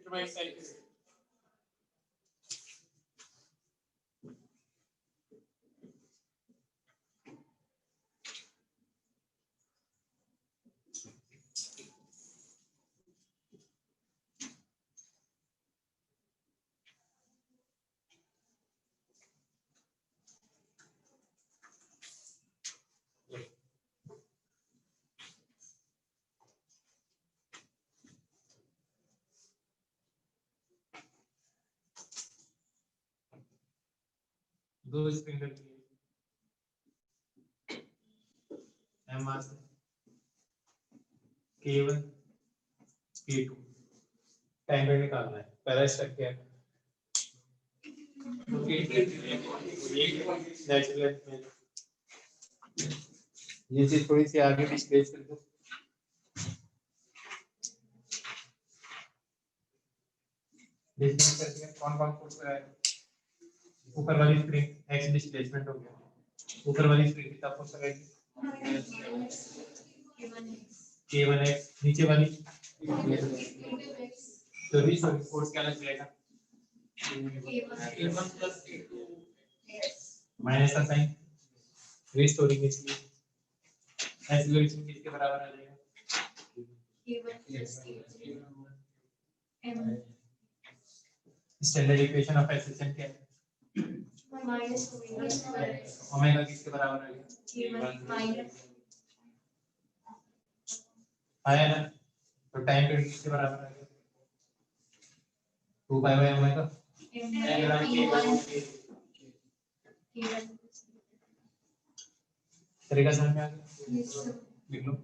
Determine size दो spring रखिए M मास K1 K2 time पे निकालना है पहला स्टेप क्या है ये चीज थोड़ी सी आगे डिस्प्लेस कर दो कौन कौन फोर्स लगाएगा ऊपर वाली स्प्रिंग एक्स डिस्प्लेसमेंट हो गया ऊपर वाली स्प्रिंग कितना फोर्स लगाएगी K1x नीचे वाली तो रिस फोर्स क्या लग जाएगा K1 plus K2 माइनस का साइन रिस्टोरिंग इसलिए एक्सीलरेशन किसके बराबर आ जाएगा K1 plus K2 m standard equation of acceleration क्या है माइनस ओमेगा किसके बराबर आ गया K1 माइनस आया ना तो टाइम पीरियड किसके बराबर आ गया 2 पाई बाय ओमेगा तरीका समझ में आ गया लिख लो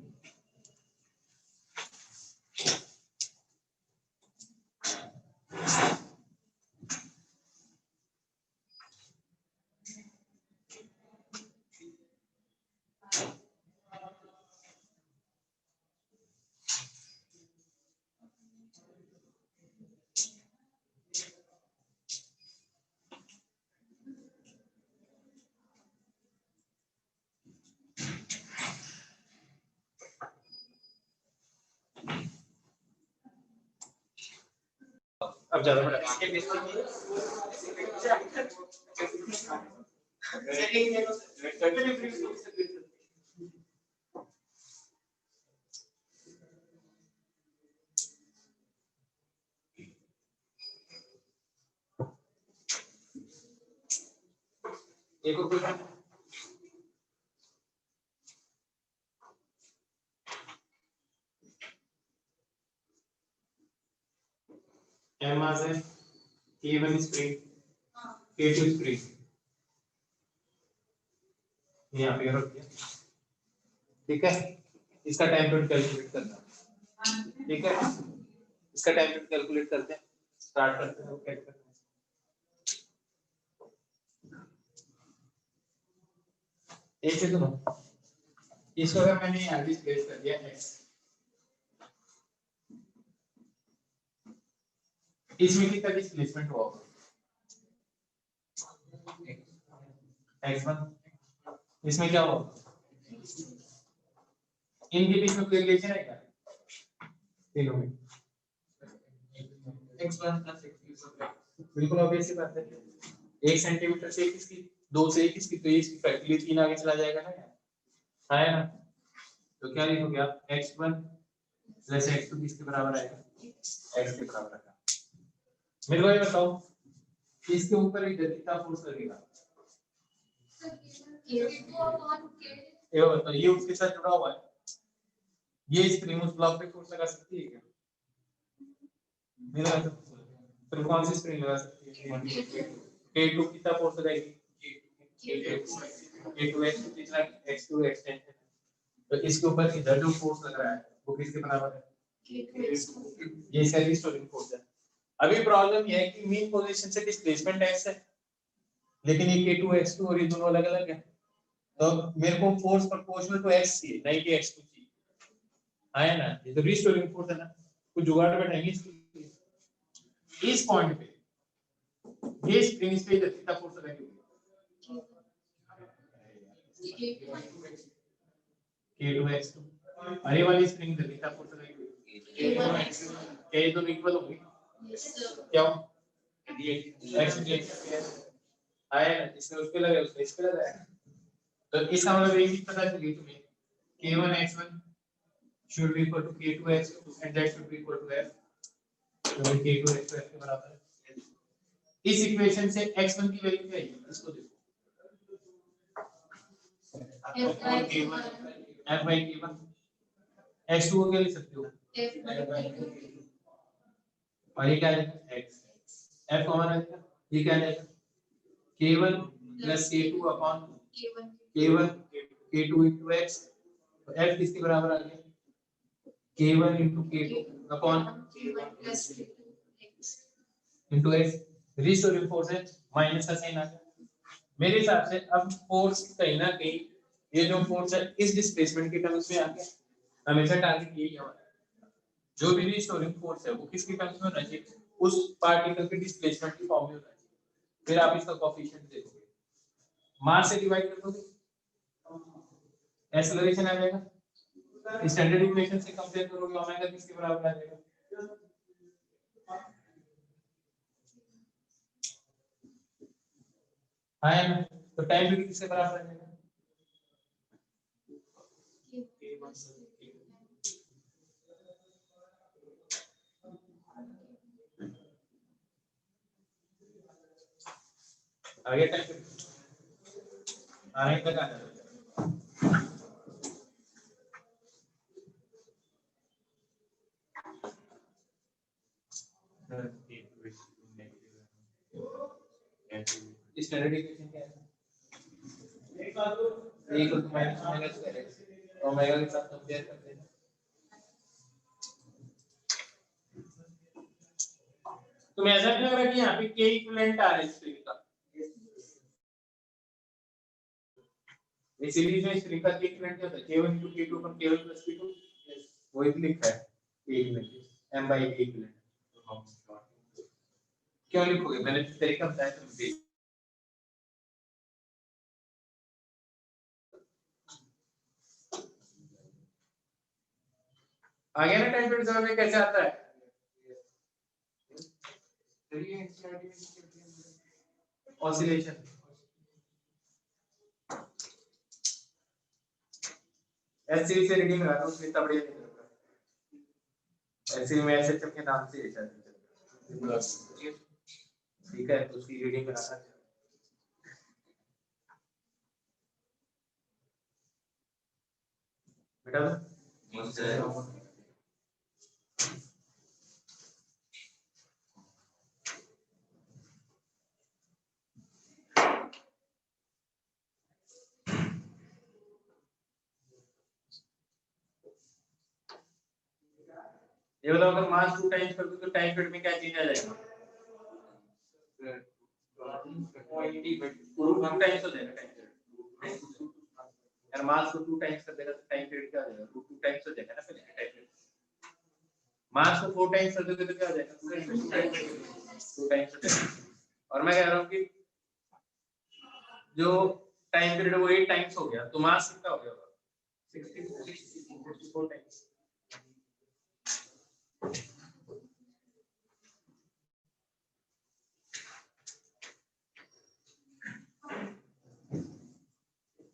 अब ज्यादा बड़ा एक और क्वेश्चन एम मास है K1 स्प्रिंग K2 स्प्रिंग यहाँ पे रख दिया ठीक है इसका टाइम पीरियड कैलकुलेट करना ठीक है इसका टाइम पीरियड कैलकुलेट करते हैं स्टार्ट करते हैं क्या करना है एक से सुनो इसको अगर मैंने यहाँ डिस्प्लेस कर दिया x इसमें कितना डिस्प्लेसमेंट हुआ x1 इसमें क्या हुआ इनके बीच में कोई रिलेशन है क्या तीनों में x1 plus x2 बिल्कुल ऑब्वियस सी बात है 1 सेंटीमीटर से किसकी 2 से किसकी तो इसकी फैक्टरी 3 आगे चला जाएगा ना यार है ना तो क्या लिखोगे आप x1 प्लस x2 किसके बराबर आएगा x के बराबर आएगा मेरे को ये बताओ इसके ऊपर इधर कितना फोर्स लगेगा ये बताओ ये उसके साथ जुड़ा हुआ है ये स्प्रिंग उस ब्लॉक पे फोर्स लगा सकती है क्या नहीं लगा सकती फिर कौन सी स्प्रिंग लगा सकती है K2 कितना फोर्स लगाएगी K2x कितना x2 एक्सटेंशन तो इसके ऊपर इधर जो फोर्स लग रहा है वो किसके बराबर है ये इसका रिस्टोरिंग फोर्स है अभी प्रॉब्लम ये है कि मीन पोजीशन से डिस्प्लेसमेंट x है लेकिन ये K2 x2 और ये दोनों अलग अलग है तो मेरे को फोर्स प्रोपोर्शनल टू x चाहिए नहीं कि x2 चाहिए आया ना ये तो रिस्टोरिंग फोर्स है ना कुछ जुगाड़ बैठाएंगे इस पॉइंट पे ये स्प्रिंग इस पे कितना फोर्स लगाएगी K2x2 अरे वाली स्प्रिंग कितना फोर्स लगाएगी K1x2 क्या ये दोनों इक्वल होंगे क्या x आया ना, इसमें उस पे लगा उसमें इस पे लगा है, तो इसका मतलब एक चीज पता चली तुम्हें, k1 x1 should be equal to k2 x2 and that should be equal to f, तो k2 x2 f के बराबर है। इस इक्वेशन से x1 की वैल्यू क्या है, इसको देखो f by k1, x2 को क्या लिख सकते हो f by k2, और ये क्या है x, f कॉमन है, ये क्या है k1 plus k2 upon k1 k2 into x, तो f किसके बराबर आ गया k1 into k2 upon k1 plus k2 into x, restoring force है, माइनस का साइन आ गया। मेरे हिसाब से अब फोर्स कहीं ना कहीं ये जो फोर्स है इस डिस्प्लेसमेंट के टर्म्स में आ गया, हमेशा टारगेट यही है, जो भी रिस्टोरिंग फोर्स है वो किसके टर्म्स में होना चाहिए, उस पार्टिकल के डिस्प्लेसमेंट की फॉर्म में होना चाहिए। फिर आप इसका कोएफिशिएंट देखोगे, मास से डिवाइड कर दोगे एक्सेलरेशन आ जाएगा, स्टैंडर्ड इक्वेशन से कंपेयर करोगे ओमेगा किसके बराबर आ जाएगा, है ना, तो टाइम भी किसके बराबर आ जाएगा, आगे टाइम आने तक आ जाएगा। स्टैंडर्ड इक्वेशन क्या है, एक बात तो minus omega square x, omega के साथ कंपेयर करते हैं, तो मैं ऐसा नहीं लग रहा कि यहाँ पे k इक्विवेलेंट आ रहा है स्ट्रिंग का, इसीलिए जो स्ट्रिंग का k इक्विवेलेंट क्या होता है k1 into k2 पर k1 plus k2, वही तो लिखा है k equivalent m by k equivalent, क्यों लिखोगे, मैंने तरीका बताया था मुझे, आगे ना टाइम पीरियड में कैसे आता है, ऑसिलेशन, एलसीडी से रीडिंग लगाता हूं, उसमें इतना बढ़िया नहीं लगता, एलसीडी में एसएचएम के नाम से है, ठीक है, तो उसकी रीडिंग लगाता है, बेटा ये बताओ, अगर मास 2 टाइम्स कर दो तो टाइम पीरियड में क्या चेंज आ जाएगा, 2 टाइम्स हो जाएगा टाइम पीरियड, अगर मास को 2 टाइम्स कर देगा तो टाइम पीरियड क्या हो जाएगा, 2 टाइम्स हो जाएगा ना पहले टाइम पीरियड, मास को 4 टाइम्स कर दोगे तो क्या हो जाएगा, 2 टाइम्स हो जाएगा, और मैं कह रहा हूँ कि जो टाइम पीरियड वो 8 टाइम्स हो गया, तो मास कितना हो गया, 64 टाइम्स,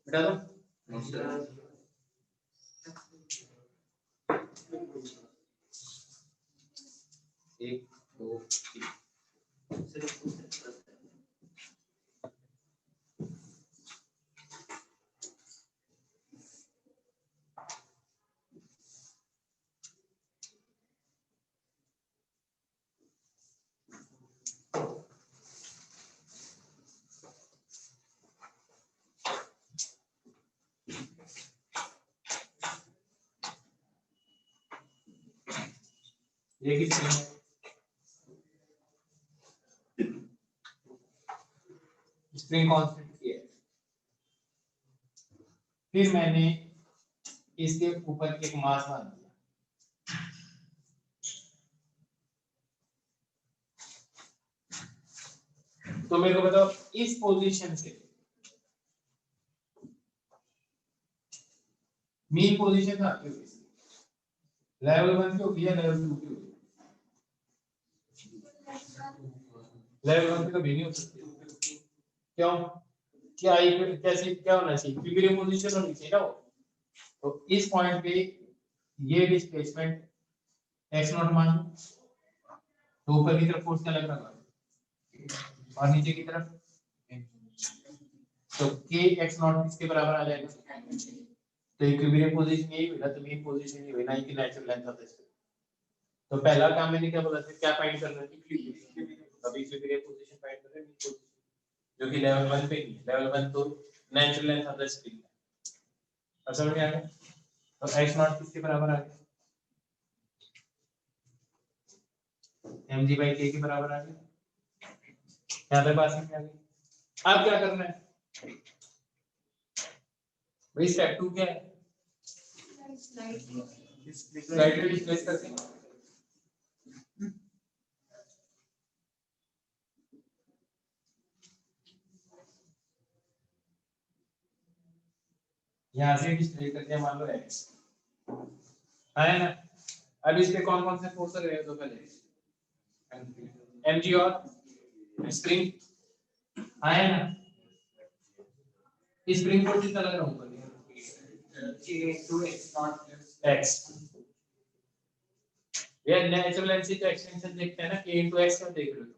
बता दो, एक दो तीन, ये कितनी है, स्प्रिंग कांस्टेंट की है, फिर मैंने इसके ऊपर एक मास मान दिया, तो मेरे को बताओ इस पोजीशन से मीन पोजीशन कहाँ की होगी, लेवल 1 की होगी या लेवल 2 की होगी, लेवल 1 पे कभी नहीं हो सकती। क्यों? क्या कैसे क्या होना चाहिए? इक्विलिब्रियम पोजीशन होनी चाहिए ना वो। तो इस पॉइंट पे ये डिस्प्लेसमेंट x नॉट मान लो, तो ऊपर की तरफ फोर्स क्या लग रहा है और नीचे की तरफ, तो k x नॉट किसके बराबर आ जाएगा? तो इक्विलिब्रियम पोजीशन यही हुई ना, तो मेन पोजीशन ये हुई ना कि natural length of the spring. तो पहला काम मैंने क्या बोला था, क्या फाइंड करना है? इक्विलिब्रियम। अभी इक्विलिब्रियम पोजीशन फाइंड कर रहे हैं, जो कि लेवल 1 पे नहीं है। लेवल 1 तो natural length of the spring है। अब समझ में आ गया? तो x नॉट किसके बराबर आ गया? mg/k के बराबर आ गया। यहाँ पे पास में आ गई। अब क्या करना है भाई? स्टेप 2 क्या है? स्लाइड में डिस्प्लेस करते हैं। यहाँ से डिस्प्ले करते हैं, मान लो x है ना। अब इस पे कौन कौन से फोर्स लग रहे हैं? तो पहले mg और स्प्रिंग है ना। स्प्रिंग फोर्स कितना लग रहा है ऊपर? x। ये नेचुरल लेंथ से जो एक्सटेंशन देखते हैं ना, k into x में देख रहे हो।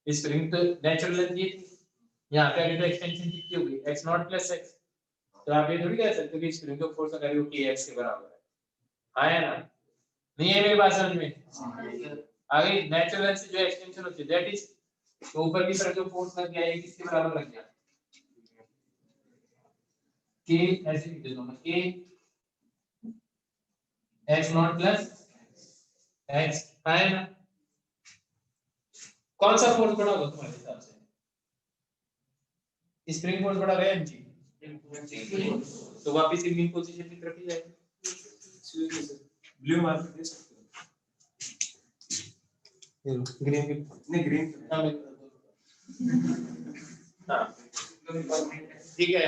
स्प्रिंग तो नेचुरल लेंथ ये थी, यहाँ पे आगे तो एक्सटेंशन कितनी होगी? x not plus x। तो आप ये थोड़ी कह सकते हो कि स्प्रिंग का फोर्स अगर वो kx के बराबर है ना। नहीं है मेरी बात समझ में? आगे नेचुरल लेंथ से जो एक्सटेंशन होती है दैट इज, तो ऊपर की तरफ जो फोर्स लग गया है किसके बराबर लग गया? k ऐसे लिख देता हूं मैं, k x not plus x है ना। कौन सा फोर्स बड़ा होगा तुम्हारे हिसाब से? स्प्रिंग फोर्स बड़ा है mg, तो वापस मीन पोजीशन की तरफ ही जाएगा। ब्लू मार्क दे सकते हो, ग्रीन नहीं, ग्रीन हाँ ठीक है।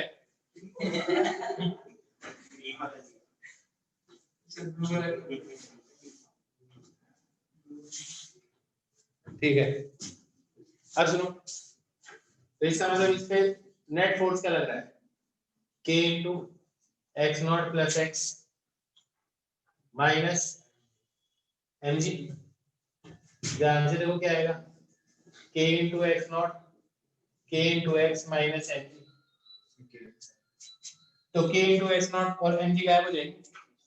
ठीक है, अब सुनो, तो इसका मतलब इस पे नेट फोर्स क्या लग रहा है? k into x not plus x minus mg। ध्यान से देखो क्या आएगा, k into x not, k into x minus mg। तो k इंटू एक्स नॉट और mg गायब हो जाएंगे,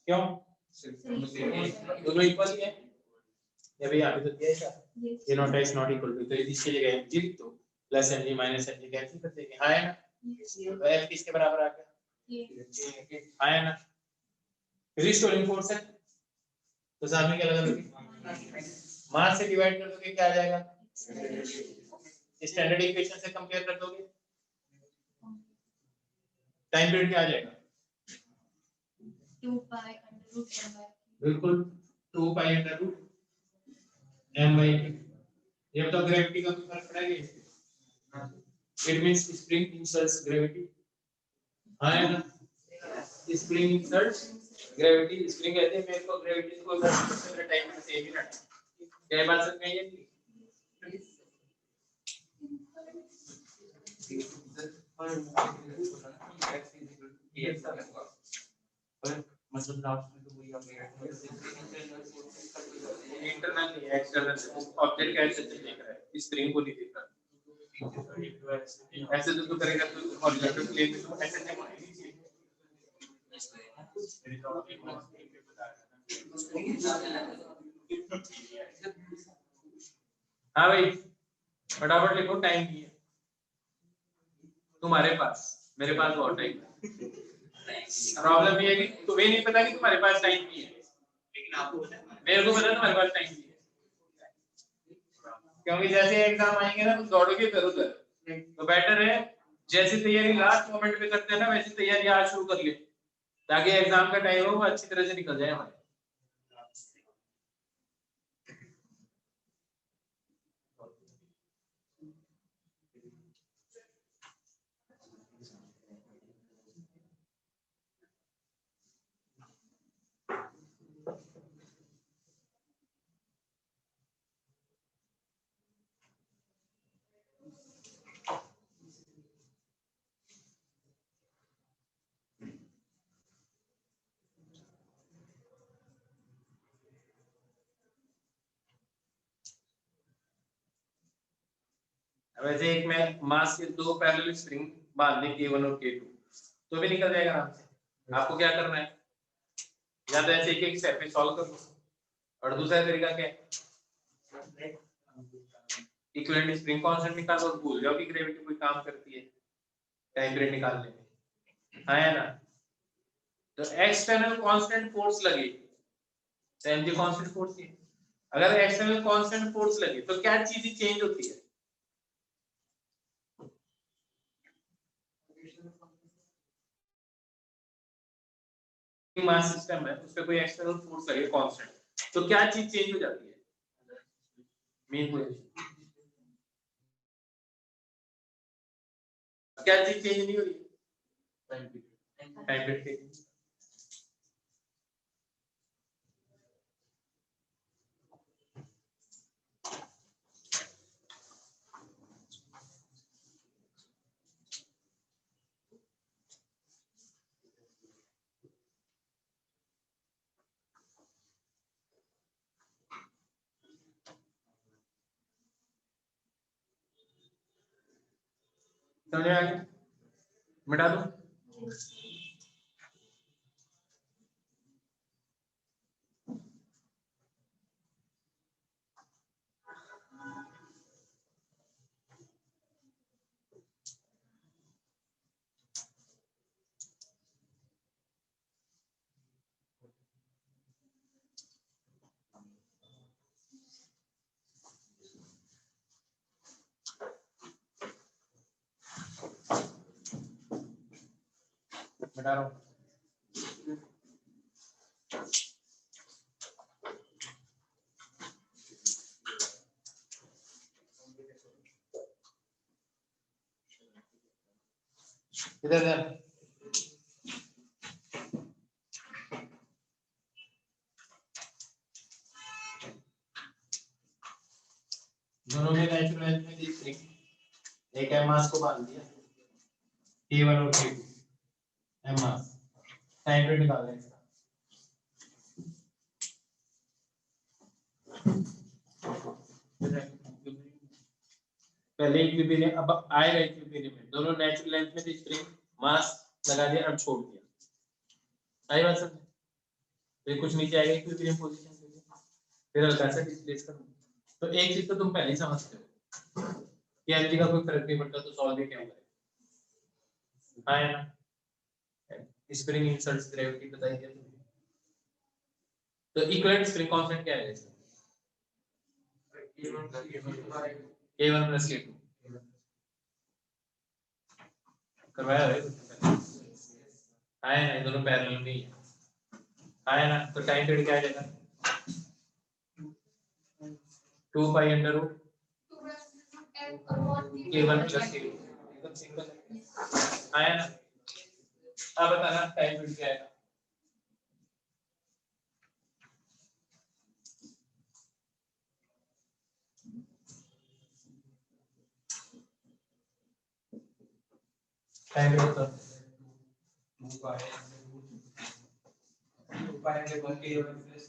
क्यों? दोनों इक्वल ही है। या भाई यहाँ पे तो दिया है क्या, k not x not equal to, तो इसके जगह mg तो plus mg minus mg cancel कर देंगे, हाँ है ना। तो f किसके बराबर आ गया? हाँ है ना। रिस्टोरिंग फोर्स है, तो सामने क्या लगा दोगे? मास से डिवाइड कर दोगे, क्या आ जाएगा? स्टैंडर्ड इक्वेशन से कंपेयर कर दोगे, टाइम पीरियड क्या आ जाएगा? 2 पाई अंडर रूट m/, बिल्कुल 2 पाई अंडर रूट m/t। ये तो ग्रेविटी का भी फर्क पड़ेगा। It means spring inserts gravity, हाँ है ना। स्प्रिंग इंसर्ट्स ग्रेविटी, स्प्रिंग कहते हैं मेरे को ग्रेविटी से कोई फर्क नहीं पड़ता, मेरा टाइम से सेम ही रहता है। क्या बात समझ में आई है? मतलब लास्ट में तो वही आ गया, इंटरनल नहीं है, एक्सटर्नल ऑब्जेक्ट कैसे देख रहा है, स्प्रिंग को नहीं देख रहा। ऐसे तो करेगा तो हॉरिजॉन्टल प्लेन में तो ऐसे नहीं होगा। हाँ भाई फटाफट लिखो, टाइम नहीं है तुम्हारे पास, मेरे पास बहुत टाइम है। प्रॉब्लम ये है कि तुम्हें नहीं पता कि तुम्हारे पास टाइम नहीं है, लेकिन आपको पता है, मेरे को पता है तुम्हारे पास टाइम नहीं है। क्योंकि जैसे एग्जाम आएंगे ना तुम दौड़ोगे इधर उधर, तो बेटर है जैसी तैयारी लास्ट मोमेंट पे करते हैं ना वैसी तैयारी आज शुरू कर ले, ताकि एग्जाम का टाइम हो वो अच्छी तरह से निकल जाए हमारे। वैसे एक में मास के दो पैरेलल स्प्रिंग बांधने K1 और K2 तो भी निकल जाएगा आराम से। आपको क्या करना है, या तो ऐसे एक एक स्टेप पे सॉल्व कर लो, और दूसरा तरीका क्या है, इक्विवेलेंट स्प्रिंग कांस्टेंट निकालो और भूल जाओ कि ग्रेविटी कोई काम करती है टाइम पीरियड निकालने में, हाँ है ना। तो एक्सटर्नल कांस्टेंट फोर्स लगे तो mg कांस्टेंट फोर्स है, अगर एक्सटर्नल कांस्टेंट फोर्स लगे तो क्या चीज चेंज होती है, मास सिस्टम है उस पे कोई एक्सटर्नल फोर्स लगे कांस्टेंट तो क्या चीज चेंज हो जाती है, मीन पोजीशन, क्या चीज चेंज नहीं हो रही, टाइम पीरियड। समझ में आ गया, मिटा दो। मिटा रहा हूं। इधर इधर दोनों ने नेचुरल में दी स्प्रिंग, एक एम मास को बांध दिया K1 और K2 एम मास, टाइम पीरियड निकाल लें इसका। पहले इक्विलिब्रियम, अब आएगा इक्विलिब्रियम में, दोनों नेचुरल लेंथ में थी स्प्रिंग, मास लगा दिया और छोड़ दिया, आई बात समझ, फिर कुछ नीचे आएगा इक्विलिब्रियम पोजीशन पे, फिर हल्का सा डिस्प्लेस करो। तो एक चीज तो तुम पहले ही समझते हो कि एनर्जी का कोई फर्क नहीं पड़ता तो सॉल्व भी क्या करें, हाँ है ना, स्प्रिंग इंसर्ट्स ग्रेविटी बताई दिया तुमने। तो इक्विवेलेंट स्प्रिंग कांस्टेंट क्या है इसका, K1 plus K2 करवाया है, है ना, दोनों पैरेलल में ही है ना। तो टाइम पीरियड क्या आएगा, 2 pi under root K1 plus K2 एकदम सिंपल है ना। अब बताना टाइम पीरियड क्या आएगा, टाइम पीरियड तो 2 pi under root K1 plus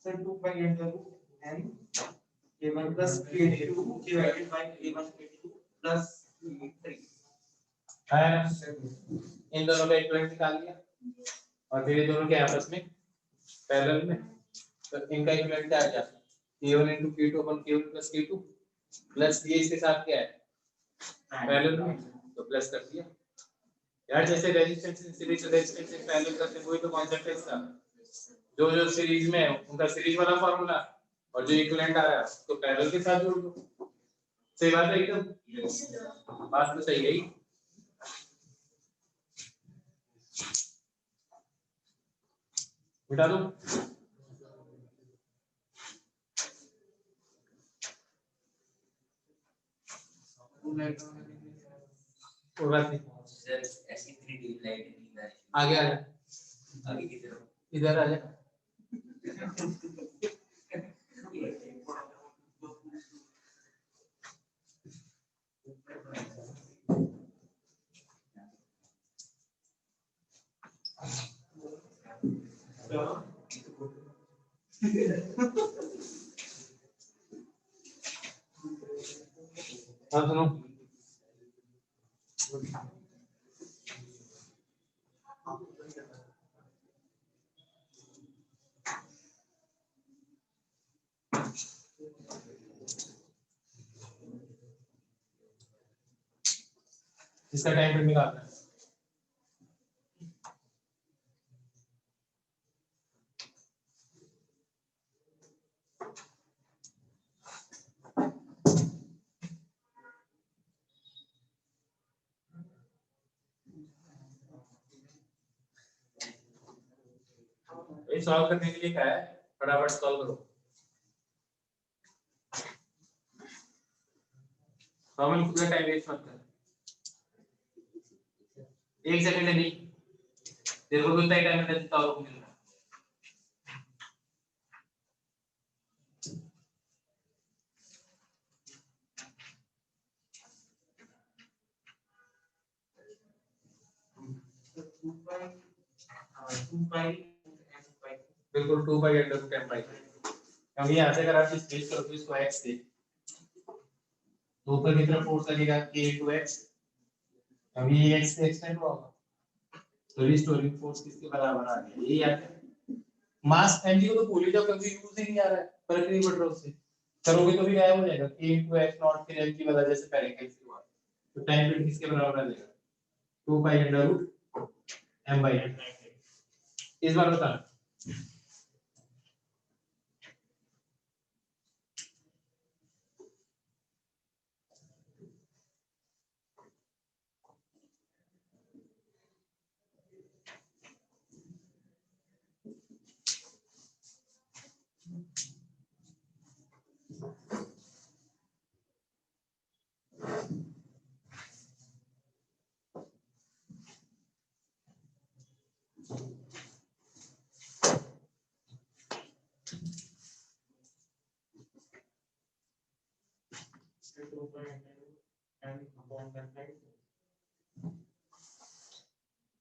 sir 2 pi under root n K1 plus K2 divided by K1 K2 plus K3 है ना। इन दोनों का इक्विवेलेंट निकाल लिया और फिर ये दोनों के आपस में पैरेलल में, तो इनका इक्विवेलेंट क्या आ गया, K1 into K2 upon K1 plus K2 plus ये इसके साथ क्या है पैरेलल में, तो प्लस कर दिया यार। जैसे रेजिस्टेंस सीरीज रेजिस्टेंस से पैरेलल करते हैं वही तो कांसेप्ट है इसका, जो जो सीरीज में है उनका सीरीज वाला फार्मूला और जो इक्विवेलेंट आ रहा है तो पैरेलल के साथ जोड़ दो, सही बात है एकदम, बात तो सही है ही। बिठा दो कोई बात नहीं सर, ऐसी इतनी डीप लाइट नहीं आगे आ जा, आगे की तरफ इधर आ जा। हाँ सुनो, इसका टाइम पीरियड निकालना है। ये सॉल्व करने के लिए क्या है, फटाफट सॉल्व करो। नॉर्मल खुद का टाइम वेस्ट मत कर, 1 सेकंड नहीं, तेरे को कितना टाइम है जितना और को मिल रहा है। बिल्कुल 2 पाई अंडर रूट m पाई, क्योंकि यहाँ से अगर आप इस बेस करोगे इसको x से, तो ऊपर की तरफ फोर्स लगेगा k into x, अभी ये x से एक्सटेंड होगा, तो रिस्टोरिंग फोर्स किसके बराबर आ गया, यही आता है। मास mg को तो भूल ही जाओ, क्योंकि यूज ही नहीं आ रहा है, फर्क नहीं पड़ रहा उससे, करोगे तो भी गायब हो जाएगा, k into x नॉट फिर m की वजह जैसे पहले कैंसिल हुआ, तो टाइम पीरियड किसके बराबर आ जाएगा, 2 pi under root m by n। इस बार बता,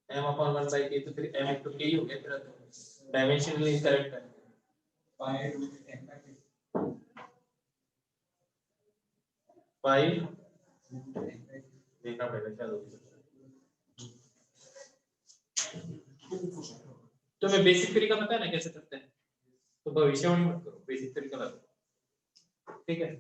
m upon 1 by k, तो फिर m into k ही हो गया, तेरा तो डायमेंशनली करेक्ट है। पाई देखना पड़ेगा क्या होगा, तो मैं बेसिक तरीका पता है ना कैसे करते हैं, तो भविष्यवाणी मत करो, बेसिक तरीका लगाओ, ठीक है।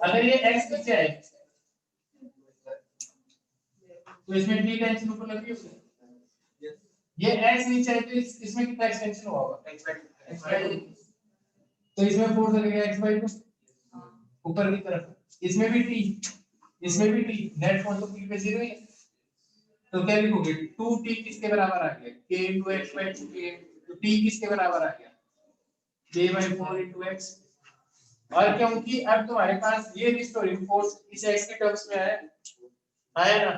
अगर ये x नीचे है तो इसमें t टेंशन ऊपर लगी होगी। ये x नीचे है तो इसमें कितना एक्सटेंशन होगा तो इसमें फोर्स लगेगा x बाई 2 ऊपर की तरफ, इसमें भी t नेट फोर्स तो p पे 0 ही है तो क्या लिखोगे 2t किसके बराबर आ गया k into x by 2k तो t किसके बराबर आ गया k by 4 into x। और क्योंकि अब तुम्हारे पास ये रिस्टोरिंग फोर्स इस x के टर्म्स में आया ना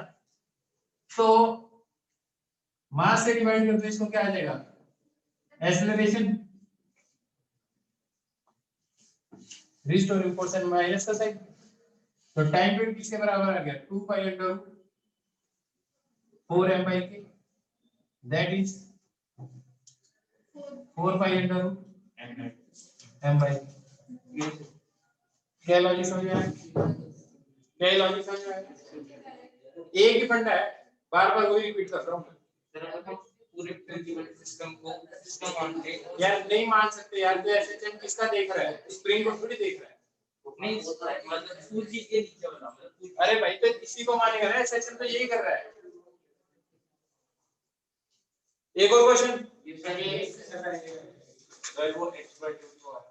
तो मास से डिवाइड करते इसको क्या आ जाएगा acceleration restoring force and minus का साइन। तो tan 20 किसके बराबर आ गया 2 pi under 4 m by k, that is 4 pi under m by k। क्या लॉजिक समझ में आया? क्या लॉजिक समझ में आया? एक ही फंडा है, बार-बार वही रिपीट कर रहा हूं मैं। पूरे सिस्टम को सिस्टम मान ले यार, नहीं मान सकते यार। तो एसएचएम किसका देख रहा है? स्प्रिंग को थोड़ी देख रहा है। नहीं मतलब पूरी चीज के नीचे बना। अरे भाई तो इसी को मानेगा ना, एसएचएम तो यही कर रहा है। एक और क्वेश्चन।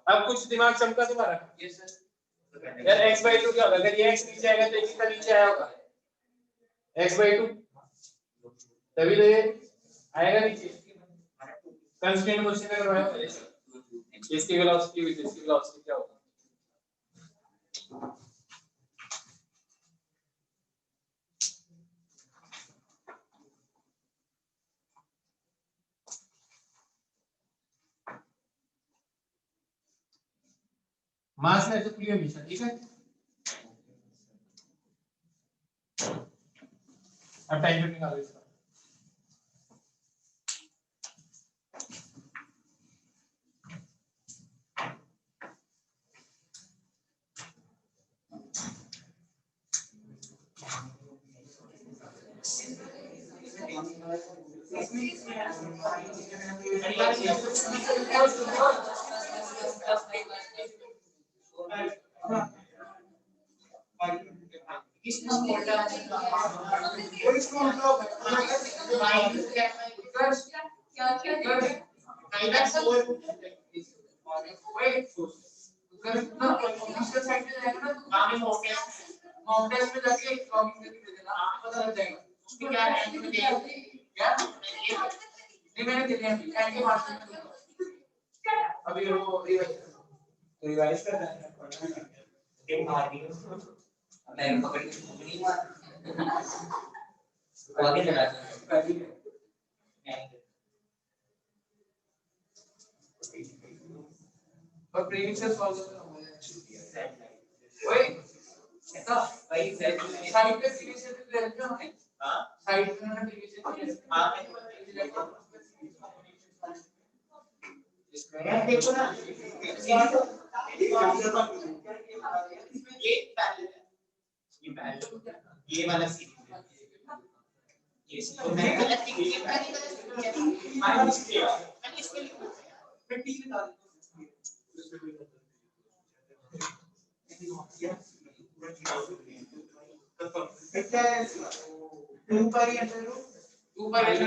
अब कुछ दिमाग चमका तुम्हारा? Yes sir. यार x/2 क्या होगा? अगर ये x नीचे आएगा तो ये कितना नीचे आया होगा? x/2, तभी तो ये आएगा नीचे। कंस्टेंट क्वेश्चन में करवाया इसकी वेलोसिटी विद इसकी वेलोसिटी क्या होगा? मास में ऐसे खुली हमेशा, ठीक है। अब टाइम निकालो इसका। अभी रिवाइज करना है। मैं पकड़ के आगे चला और प्रीवियस सॉल्व करना ओए ऐसा भाई साइड पे प्रीवियस ले लेते हो ना। हां साइड पे ना प्रीवियस हां इसमें देखो ना ये वाला सीरीज ये तो मैं गलत लिख मैंने इसके लिए मैं टी बता क्या है 2 पाई अंडर होगा या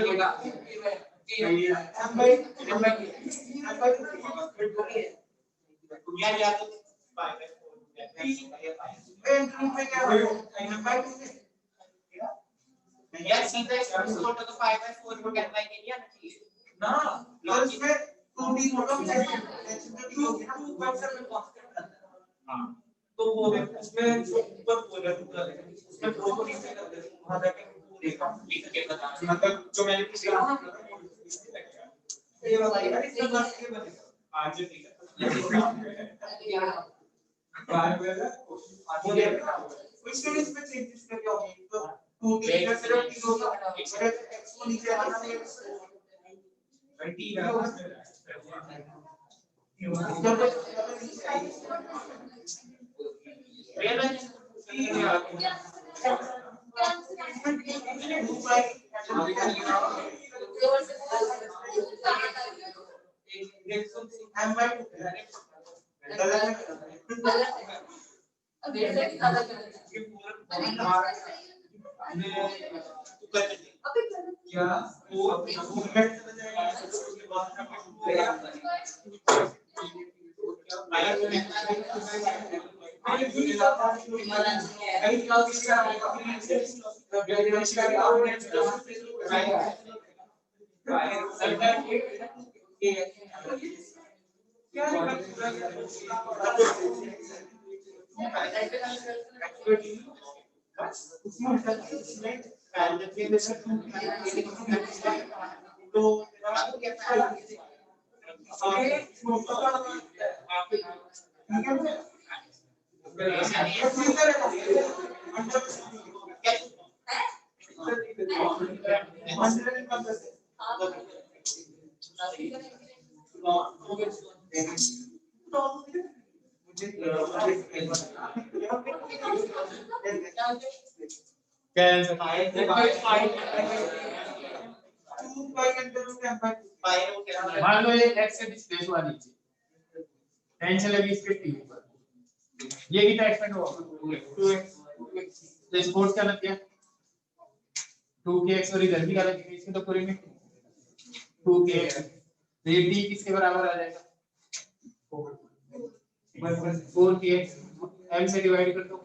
तो यार सीधा इसको तो 5/4 को करना है क्या ना और इसमें 2d होगा हां तो वो उसमें ऊपर बोला उसमें प्रो को नीचे कर दे वहां जाके देखा लिख के बता मतलब जो मैंने पिछला ये वाला इसका बस के बनेगा आज ठीक है बार वाला वो देखा उसमें इसमें चेंजेस करके होंगे तो 2d का सिर्फ t होगा x को नीचे आना है क्या वो मूवमेंट उसके मान लो ये x से डिस्प्लेस हुआ नीचे, टेंशन लगी इसके t पर, ये कितना एक्सपेंड हुआ 2x, तो इस फोर्स क्या लग गया 2kx, और इधर भी क्या लगेगा इसमें, तो पूरे में 2kx, तो ये t किसके बराबर आ जाएगा 4kx, m से डिवाइड कर दो,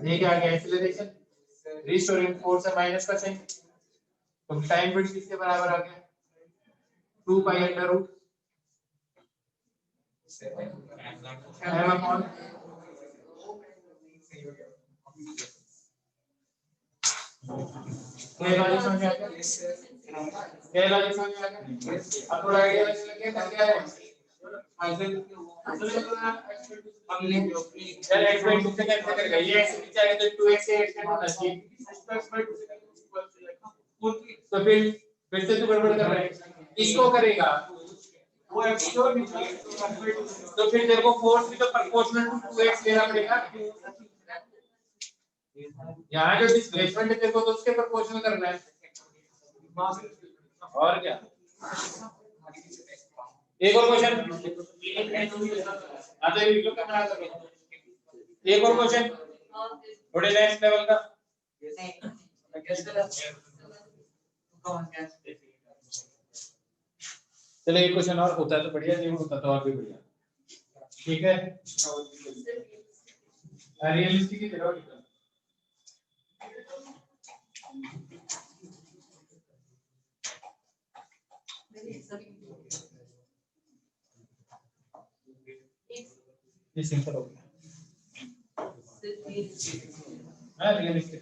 ये क्या आ गया एक्सीलरेशन, रिस्टोरिंग फोर्स है माइनस का साइन, तो टाइम पीरियड किसके बराबर आ गया 2 pi under root m upon ये लॉजिक समझ में आ गया, ये लॉजिक समझ में आ गया, अब थोड़ा आइडिया लगने लग गया क्या है हमने चल x बाय 2 से कैंसिल कर गए, ये x नीचे आएगा तो 2x से एक्सटेंड होना चाहिए, तो फिर से तू गड़बड़ कर रहा है, इसको करेगा वो x को तो फिर तेरे को फोर्स भी तो प्रोपोर्शनल टू 2x लेना पड़ेगा, यहाँ जो डिस्प्लेसमेंट है तेरे को तो उसके प्रोपोर्शनल करना है, और क्या एक और क्वेश्चन आता है वीडियो कैमरा कर, एक और क्वेश्चन थोड़े नेक्स्ट लेवल का, चलो एक क्वेश्चन और होता है तो बढ़िया, नहीं होता तो और भी बढ़िया, ठीक है रियलिस्टिक ही चलो ये सिंपल हो गया, हाँ रियलिस्टिक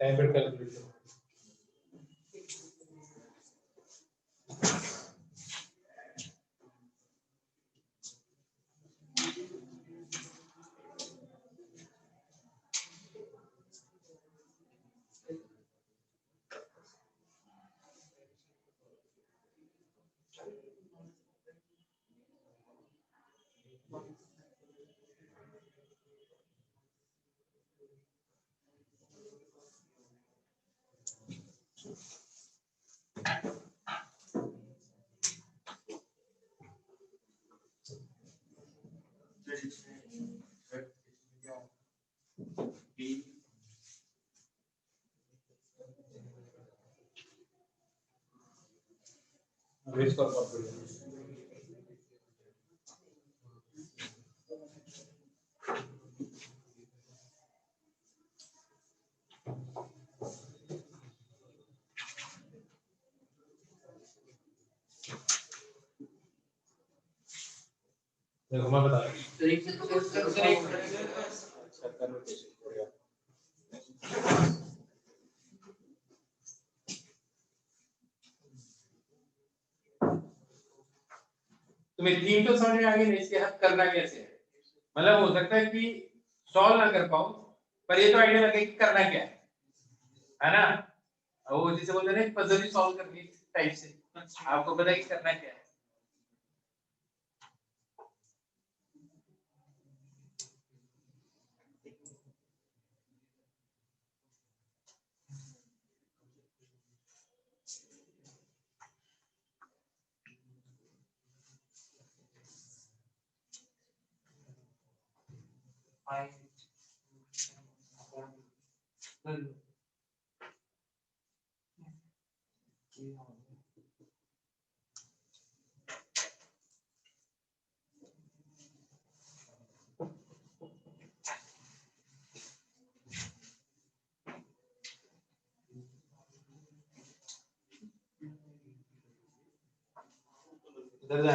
टाइम पर कैलकुलेट रेस कर पाओ, देखो मैं बता रहा हूँ तुम्हें थीम तो समझ में आ गई, इसके हल करना कैसे है, मतलब हो सकता है कि सॉल्व ना कर पाऊं पर ये तो आइडिया लगे कि करना क्या है ना, वो जैसे बोलते हैं ना पजल ही सॉल्व करनी टाइप से, आपको पता है कि करना क्या है, इधर जा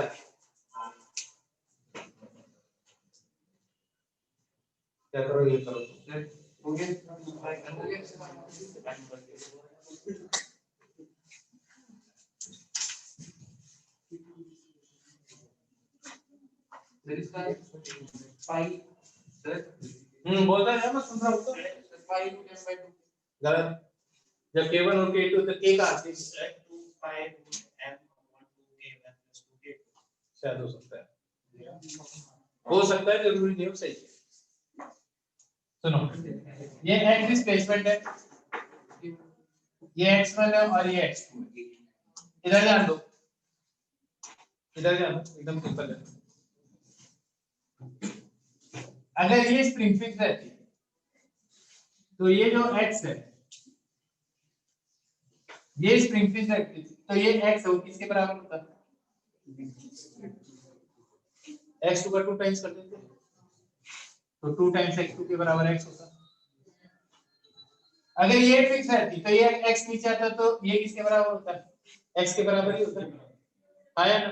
क्या करो ये करो हो गया बोलता है मैं सुन रहा हूँ तो गलत जब k1 और k2 तो k का आंसर शायद हो सकता है जरूरी नहीं हो सही है सुनो ये x डिस्प्लेसमेंट है ये x1 है और ये x2 इधर ध्यान दो एकदम सिंपल है अगर ये स्प्रिंग फिक्स रहती तो ये जो x है ये स्प्रिंग फिक्स रहती तो ये x है वो किसके बराबर होता x2 का 2 टाइम्स कर देते तो 2 टाइम्स x2 के बराबर x होता अगर ये फिक्स रहती तो ये x नीचे आता तो ये किसके बराबर होता है x के बराबर ही होता है आया ना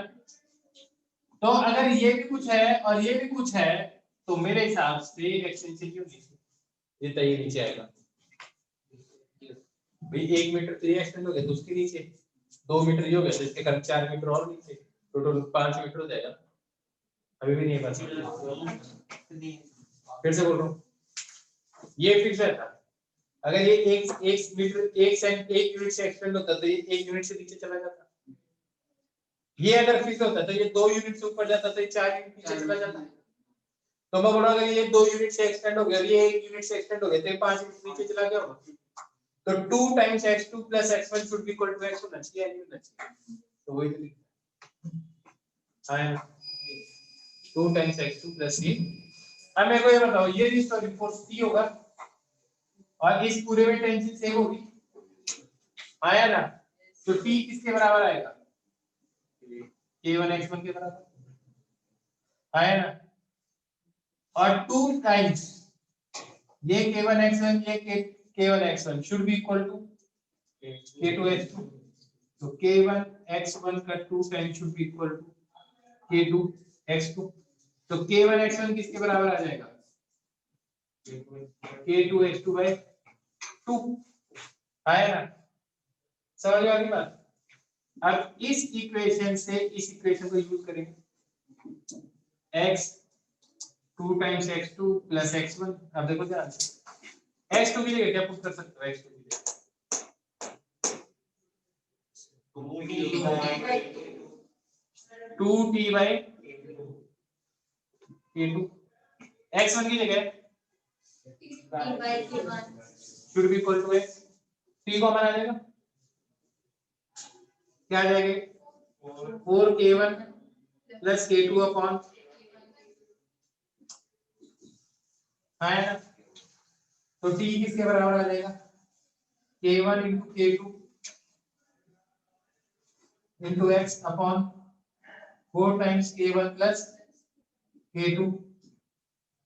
तो अगर ये भी कुछ है और ये भी कुछ है तो मेरे हिसाब से x नीचे क्यों नीचे ये तय नीचे आएगा भाई 1 मीटर तो ये एक्सटेंड हो गया तो उसके नीचे 2 मीटर ये हो गया तो इसके करीब 4 मीटर और नीचे टोटल 5 मीटर हो जाएगा अभी भी नहीं बस फिर से बोल रहा हूँ ये फिक्स है था अगर ये 1 मीटर 1 यूनिट से एक्सटेंड होता तो ये 1 यूनिट से नीचे चला जाता ये अगर फिक्स होता तो ये 2 यूनिट से ऊपर जाता तो ये 4 यूनिट नीचे चला जाता तो मैं बोला अगर ये 2 यूनिट से एक्सटेंड हो गया ये 1 यूनिट से एक्सटेंड हो गया तो ये 5 यूनिट नीचे चला गया होगा तो 2 times x2 plus x1 should be equal to x होना चाहिए नहीं होना चाहिए तो वही तो लिखा है 2 टाइम्स x2 plus ये अब मेरे को ये बताओ ये रिस्टोरिंग फोर्स T होगा और इस पूरे में टेंशन सेम होगी आया ना तो T किसके बराबर आएगा k1 x1 के बराबर आया ना और 2 टाइम्स ये k1 x1 ये k1 x1 should be equal to k2 x2 तो k1 x1 का 2 times should be equal to k2 x2 तो k1 x1 किसके बराबर आ जाएगा k2 x2 by 2 आया ना समझ में आ गई बात अब इस इक्वेशन से इस इक्वेशन को यूज करेंगे x 2 times x2 plus x1 अब देखो ध्यान से x2 की जगह क्या पुट कर सकते हो x2 की जगह 2t by k2 x1 की जगह should be equal to x t common आ जाएगा क्या आ जाएगा 4k1 plus k2 upon है ना तो t किसके बराबर आ जाएगा k1 into k2 into x upon 4 times k1 plus k2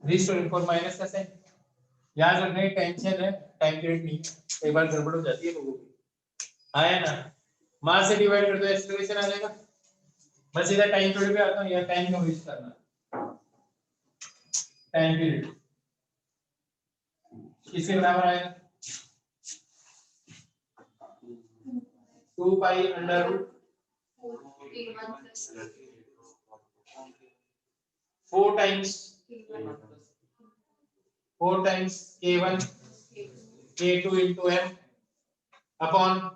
restoring for minus का साइन याद रखना टेंशन है टाइम पीरियड नहीं कई बार गड़बड़ हो जाती है लोगों की आया ना मास से डिवाइड कर दो एक्सेलरेशन आ जाएगा मैं सीधा टाइम पीरियड पे आता हूं या टाइम को यूज करना टाइम पीरियड किसके बराबर आएगा 2 pi under root 4 times k1 k2 into m upon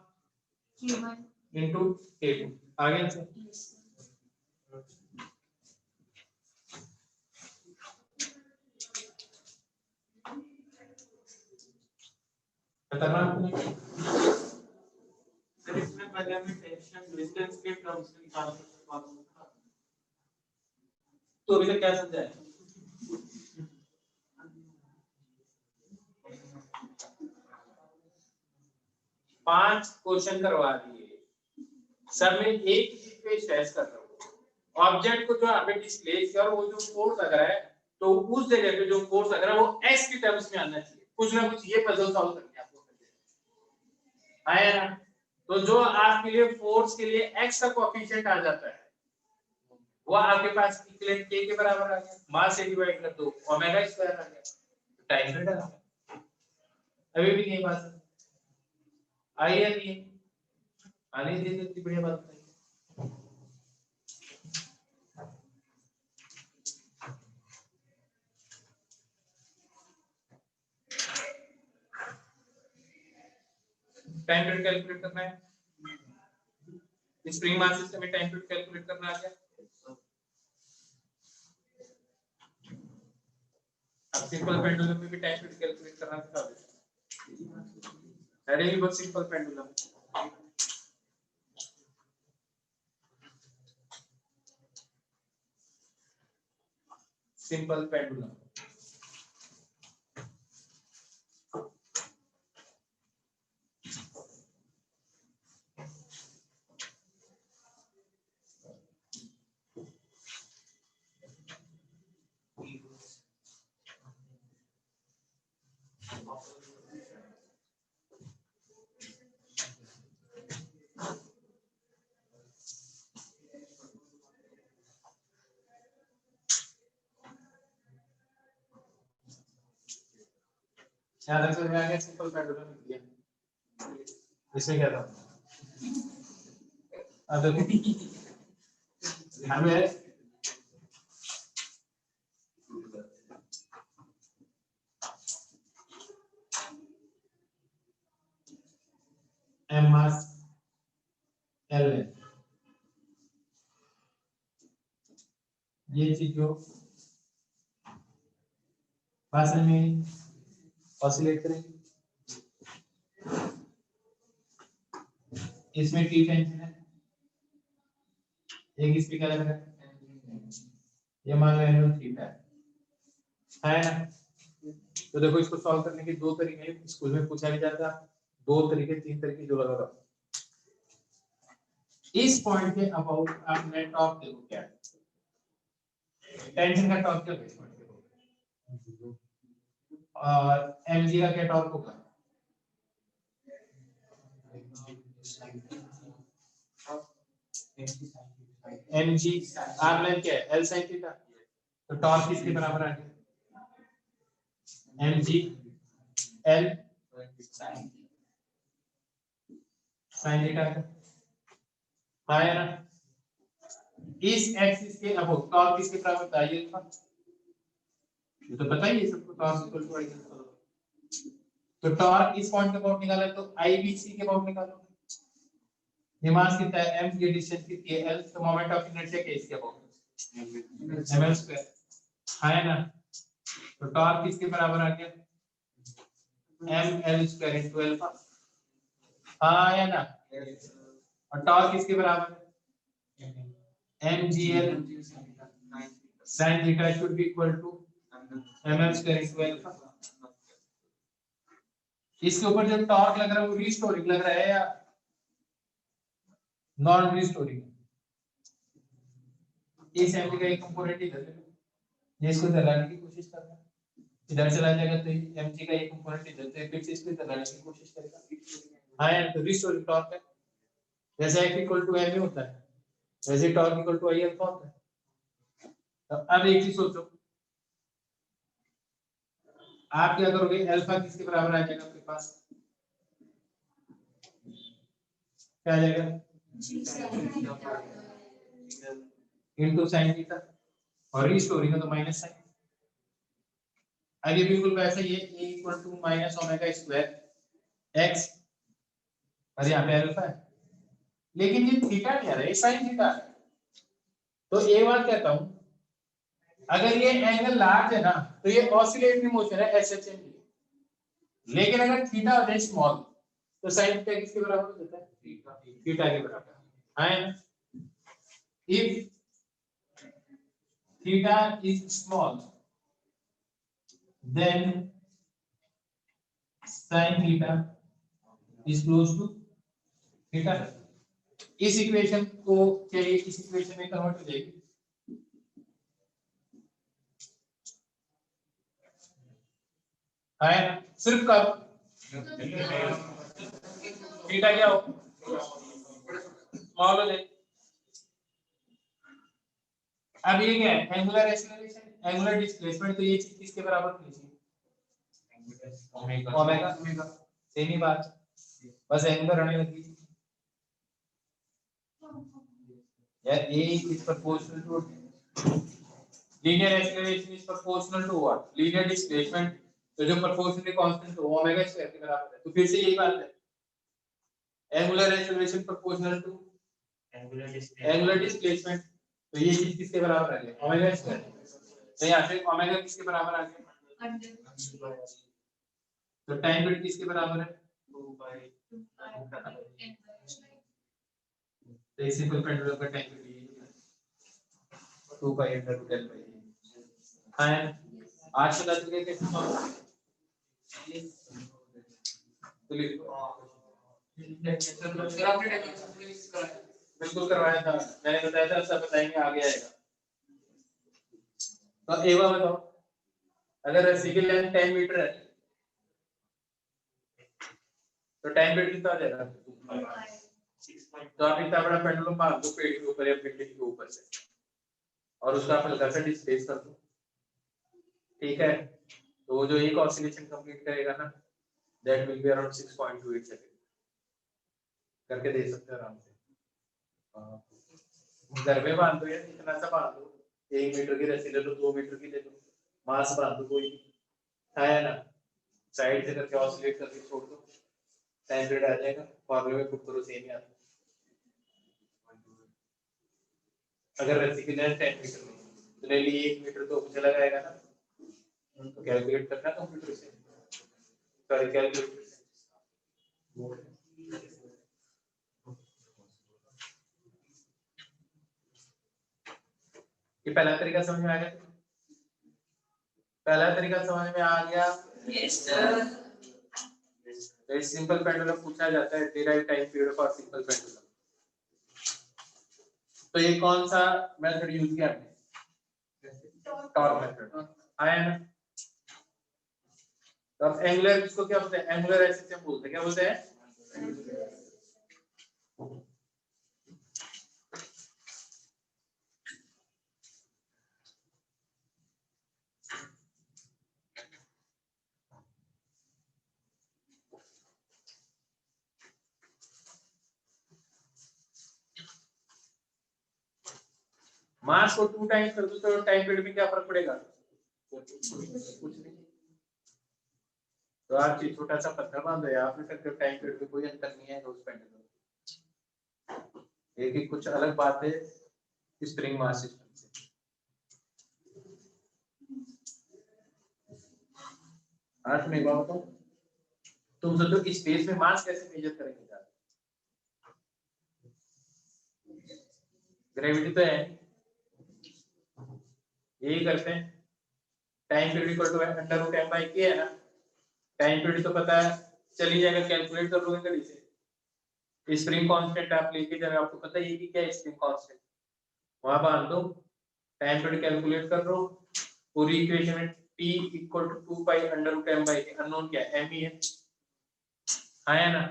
k1 into k2 आगे से खतरनाक सर इसमें पहले हमें टेंशन डिस्टेंस के टर्म्स में निकाल सकते तो अभी तक क्या समझा है पांच क्वेश्चन करवा दिए सर मैं एक चीज पे स्ट्रेस कर रहा हूँ ऑब्जेक्ट को जो हमें डिस्प्ले किया और वो जो फोर्स लग रहा है तो उस जगह पे जो फोर्स लग रहा है वो x की टर्म्स में आना चाहिए कुछ ना कुछ ये पजल सॉल्व करके आपको आया ना तो जो आपके लिए फोर्स के लिए x का कोएफिशिएंट आ जाता है वो आपके पास इक्विवेलेंट k के बराबर आ गया, मास से डिवाइड कर दो ओमेगा स्क्वायर आ गया, टाइम पीरियड आ गया। अभी भी नहीं बात आई है, नहीं आने दे तो बढ़िया बात नहीं। टाइम पीरियड कैलकुलेट करना है, स्प्रिंग मास सिस्टम में टाइम पीरियड कैलकुलेट करना आ गया। अब सिंपल पेंडुलम में भी टाइम पीरियड कैलकुलेट करना सिखा देता है। अरे ये बहुत सिंपल पेंडुलम, सिंपल पेंडुलम। याद रखो मैं आगे सिंपल पेंडुलम लिख दिया, इसमें क्या था अब हमें m मास l है, ये चीज जो पास में ऑसिलेट करेगी, इसमें t टेंशन है, एक इस पे क्या लग रहा है, ये मान लो एंगल थीटा है ना। तो देखो इसको सॉल्व करने के दो तरीके हैं, स्कूल में पूछा भी जाता, दो तरीके तीन तरीके जो लगा रहा। इस पॉइंट के अबाउट आप नेट टॉर्क देखो क्या है, टेंशन का टॉर्क क्या है इस पॉइंट पे, और mg का क्या टॉर्क होगा, mg आर्म लेंथ क्या है l sin थीटा, तो टॉर्क किसके बराबर आ गया, mg l sin थीटा है ना। इस एक्सिस के अबाउट टॉर्क किसके बराबर होता है, ये तो पता ही है सबको, टॉर्क इक्वल टू आई। तो टॉर्क इस पॉइंट के अबाउट निकाला तो ibc के अबाउट निकालो, ये मास कितना है m, ये डिस्टेंस कितनी है l, तो मोमेंट ऑफ इनर्शिया क्या इसके अबाउट ml स्क्वायर है ना। तो टॉर्क किसके बराबर आ गया, ml स्क्वायर इनटू अल्फा, हां है ना। और टॉर्क किसके बराबर है, mgl sin theta should be equal to ml square into alpha. इसके ऊपर जो टॉर्क लग रहा है वो रीस्टोरिंग लग रहा है या नॉन रीस्टोरिंग, इस एमजी का एक कंपोनेंट इधर ले लो, ये इसको दलाने की कोशिश कर रहा है, इधर चला जाएगा तो एमजी का एक कंपोनेंट इधर, तो फिर से इसको दलाने की कोशिश करेगा। हां यार, तो रीस्टोरिंग टॉर्क है, जैसे F इक्वल टू m होता है वैसे torque equal to I alpha होता है। तो अब एक चीज सोचो, आप क्या करोगे, अल्फा किसके बराबर आ जाएगा आपके पास, क्या आ जाएगा इनटू sin थीटा, और रीस्टोरिंग है तो माइनस साइन। अब ये बिल्कुल वैसे ही है, a equal to minus omega square x, और यहाँ पे अल्फा है, लेकिन ये थीटा नहीं आ रहा है, ये sin थीटा है। तो एक बात कहता हूं, अगर ये एंगल लार्ज है ना तो ये ऑसिलेटरी मोशन है SHM, लेकिन अगर थीटा हो जाए स्मॉल तो sin थीटा किसके बराबर हो जाता है, थीटा के बराबर है। If theta is small then sin theta is close to theta। इस इक्वेशन को चाहिए, इस इक्वेशन में कन्वर्ट हो जाएगी, है ना। सिर्फ कब थीटा क्या हो, स्मॉल हो जाए, अब ये क्या है, एंगुलर एक्सीलरेशन, एंगुलर डिस्प्लेसमेंट, तो ये चीज किसके बराबर होनी चाहिए, ओमेगा, सेम ही बात, बस एंगुलर आने लगी यार। A is proportional to linear acceleration is proportional to what, linear displacement, तो जो proportionally constant तो ओमेगा स्क्वायर के बराबर है, तो फिर से यही बात है, angular acceleration proportional to angular displacement, तो ये चीज किसके बराबर आ गया, ओमेगा स्क्वायर, तो यहाँ पे ओमेगा किसके बराबर आ गया, तो टाइम पीरियड किसके बराबर है, 2 सिंपल पेंडुलम का time period 2 pi under root L by. हां आज बता चुके कैसे सॉल्व, चलिए बिल्कुल करवाया था, मैंने बताया था, सब बताएंगे आगे आएगा। तो एवा बताओ, अगर रस्सी की लेंथ 10 मीटर है तो टाइम पीरियड कितना आ जाएगा, तो आप इतना बड़ा पेंडुलम बांध दो पेड़ के ऊपर या बिल्डिंग के ऊपर से, और उसका आप हल्का सा डिस्प्लेस कर दो, ठीक है, तो जो एक ऑसिलेशन कंप्लीट करेगा ना, that will be around 6.28 second, करके दे सकते हो आराम से। घर में बांध दो यार, इतना सा बांध दो, 1 मीटर की रस्सी ले लो, 2 मीटर की ले लो, मास बांध दो कोई, है ना, साइड से करके ऑसिलेट करके छोड़ दो, टाइम पीरियड आ जाएगा, फॉर्मूले में पुट करो, सेम ही आता है। अगर रस्सी की लेंथ 10 मीटर है तो ले ली 1 मीटर तो मुझे लगाएगा ना, तो कैलकुलेट करना कंप्यूटर से, कर कैलकुलेट ये पहला तरीका समझ में आ गया, पहला तरीका समझ में आ गया, यस सर। तो सिंपल पेंडुलम पूछा जाता है, derive time period for simple pendulum, तो ये कौन सा मेथड यूज किया आपने, टॉर्क मेथड, आया ना। तो अब एंगुलर इसको क्या बोलते हैं, एंगुलर एक्सिस बोलते हैं, क्या बोलते हैं, मास को 2 टाइम्स कर दो तो टाइम पीरियड में क्या फर्क पड़ेगा, कुछ नहीं, तो आप छोटा सा पत्थर बांधो या आपने करके टाइम पीरियड में कोई अंतर नहीं है उस पेंडुलम, एक ही कुछ अलग बात है स्प्रिंग मास सिस्टम से। आज मैं बात बताऊं, तुम सोचो कि स्पेस में मास कैसे मेजर करेंगे, ग्रेविटी तो है, यही करते हैं, time period equal to under root m by k है ना, टाइम पीरियड तो पता है, चली जाएगा, कैलकुलेट कर लोगे घड़ी से, स्प्रिंग कांस्टेंट आप लेके जा रहे हो, आपको पता है ये कि क्या है स्प्रिंग कांस्टेंट, वहां बांध दो, टाइम पीरियड कैलकुलेट कर लो, पूरी इक्वेशन में t equal to 2 pi under root m by k, unknown क्या है, m ही है ना,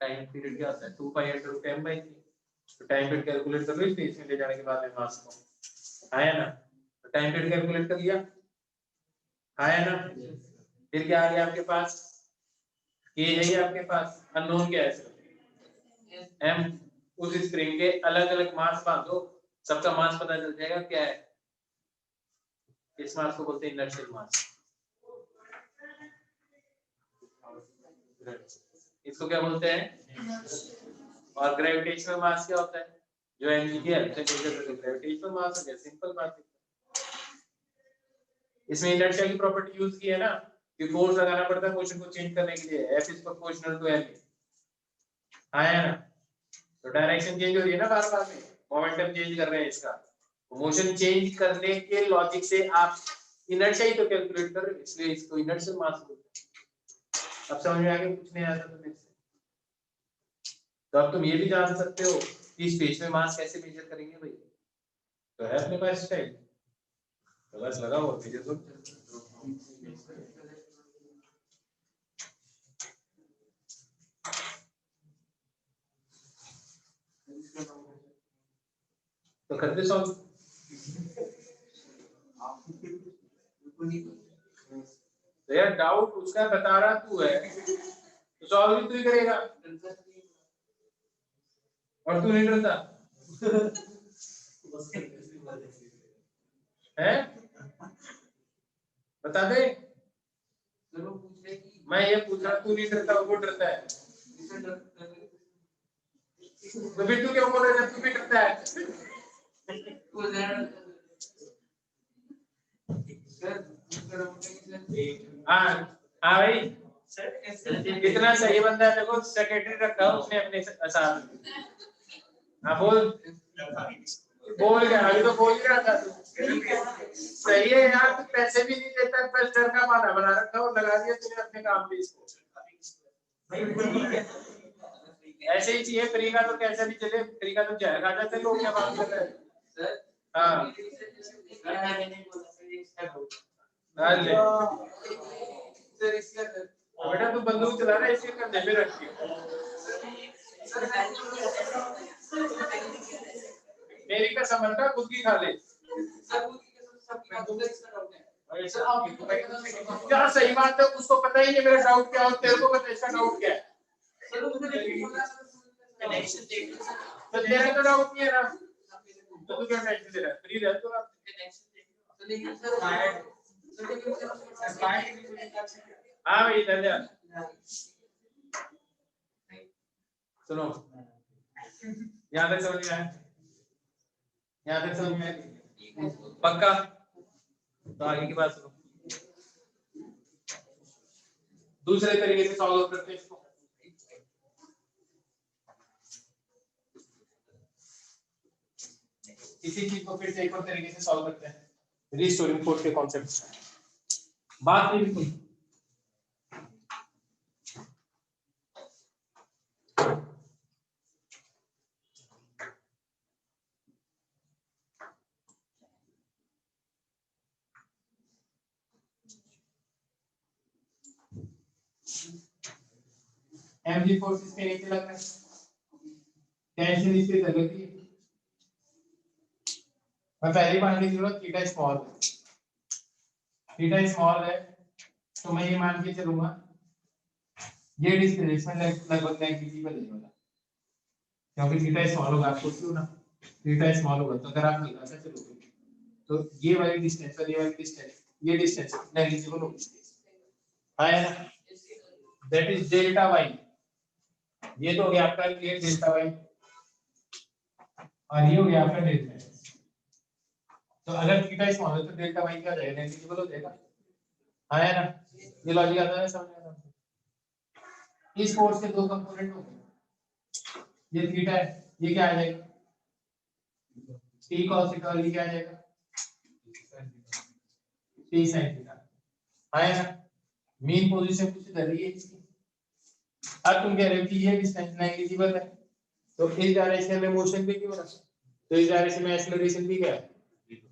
टाइम पीरियड क्या होता है 2 pi under root m by k, तो टाइम पीरियड कैलकुलेट कर लो, स्पेस में ले जाने के बाद में मास को, है ना, तो टाइम पीरियड कैलकुलेट कर लिया, है ना, फिर क्या आ गया आपके पास, k है ये आपके पास, अननोन क्या है m, उस स्प्रिंग के अलग अलग मास बांधो, सबका मास पता चल जाएगा क्या है, इस मास को बोलते हैं इनर्शियल मास, इसको क्या बोलते हैं, और ग्रेविटेशनल मास क्या होता है, जो एनर्जी की हेल्प से मेजर करते हैं, ग्रेविटेशनल मास हो गया, सिंपल बात है। इसमें इनर्शिया की प्रॉपर्टी यूज की है ना, कि फोर्स लगाना पड़ता है मोशन को चेंज करने के लिए, F is proportional to m, आया ना, तो डायरेक्शन चेंज हो रही है ना बार बार में, मोमेंटम चेंज कर रहे हैं इसका, मोशन चेंज करने के लॉजिक से आप इनर्शिया ही तो कैलकुलेट कर रहे हो, इसलिए इसको इनर्शियल मास बोलते हैं। अब समझ में आ गया, कुछ नहीं आता तो तो अब तुम ये भी जान सकते हो कि स्पेस में मास कैसे मेजर करेंगे भाई, तो है अपने पास स्टाइल, तो बस लगा हुआ मेजर तो तो करते सॉल्व। तो यार डाउट उसका बता रहा तू है, तो सॉल्व भी तू ही करेगा, और तू नहीं डरता है? बता दे। मैं ये पूछ रहा, तू नहीं डरता, वो डरता है, तो फिर तू क्यों बोल रहा है तू भी डरता है? हाँ हाँ भाई, इतना सही बंदा है, देखो सेक्रेटरी रखा उसने अपने साथ। हाँ बोल बोल गया, अभी तो बोल ही रहा था तू। सही है यार, तू पैसे भी नहीं देता, बस डर का बहाना बना रखा और लगा दिया तूने अपने काम पे इसको। ऐसे ही चाहिए, फ्री का तो कैसे भी चले, फ्री का तो जहर खा जाते लोग, क्या बात कर रहे हैं। हाँ बेटा तू बंदूक चला रहा है, इसके कंधे पे रखी मेरी का समझ का खुद की खा ले। क्या सही बात है, उसको पता ही नहीं मेरा डाउट क्या है, तेरे को पता इसका डाउट क्या है। तो तेरा तो डाउट नहीं है ना, तो तू क्या टेंशन ले रहा है, फ्री रह तू। हाँ भाई धन्य सुनो, यहाँ तक समझ में आया, यहाँ तक समझ में आया पक्का? तो आगे की बात सुनो, दूसरे तरीके से सॉल्व करते हैं इसको। इसी चीज को फिर से एक और तरीके से सॉल्व करते हैं, रीस्टोरिंग फोर्स के कॉन्सेप्ट। बात नहीं बिल्कुल mg फोर्स इसके नीचे लग रहा है, टेंशन इसकी जरूरत है। मैं पहले मान के चलो थीटा स्मॉल है, थीटा स्मॉल है, तो मैं ये मान के चलूंगा ये डिस्प्लेसमेंट लगभग नेगलिजिबल है वाला, क्योंकि थीटा स्मॉल होगा, आपको क्यों ना थीटा स्मॉल होगा, तो अगर आप हल्का सा चलोगे तो ये वाली डिस्टेंस और ये वाली डिस्टेंस, ये डिस्टेंस नेगलिजिबल होगी। हाँ है ना, दैट इज डेल्टा वाई, ये तो हो गया आपका ये डेल्टा वाई, और ये हो गया आपका डेल्टा एक्स। तो अगर थीटा स्मॉल है तो डेल्टा वाई क्या हो जाएगा, नेगलिजिबल हो जाएगा। हाँ है ना, ये लॉजिक आता है समझ में? इस फोर्स के दो कंपोनेंट हो गए, ये थीटा है, ये क्या आ जाएगा टी cos थीटा, और ये क्या आ जाएगा टी sin थीटा। है ना, मेन पोजीशन कुछ इधर ही है इसकी। अब तुम कह रहे हो कि ये डिस्टेंस नेगलिजिबल है, तो इस डायरेक्शन में मोशन भी क्यों ना, तो इस डायरेक्शन में एक्सीलरेशन भी क्या है,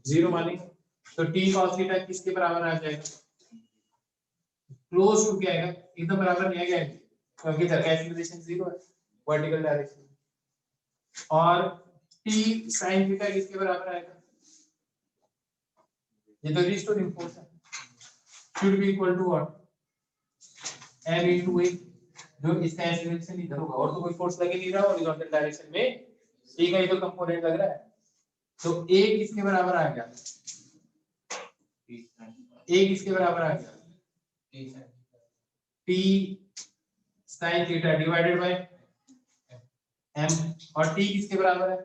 जीरो मानेंगे, तो टी cos थीटा किसके बराबर आ जाएगा, क्लोज टू क्या आएगा, एकदम बराबर नहीं आएगा क्योंकि इधर का एक्सीलरेशन जीरो है वर्टिकल डायरेक्शन, और टी sin थीटा किसके बराबर आएगा, ये तो रीस्टोरिंग फोर्स है, should be equal to what m into a, जो इसका एक्सीलरेशन इधर होगा, और तो कोई फोर्स लग ही नहीं रहा हॉरिजॉन्टल डायरेक्शन में, एक ही तो कंपोनेंट लग रहा है, तो a किसके बराबर आ गया, a किसके बराबर आ गया t sin theta divided by m, और t किसके बराबर है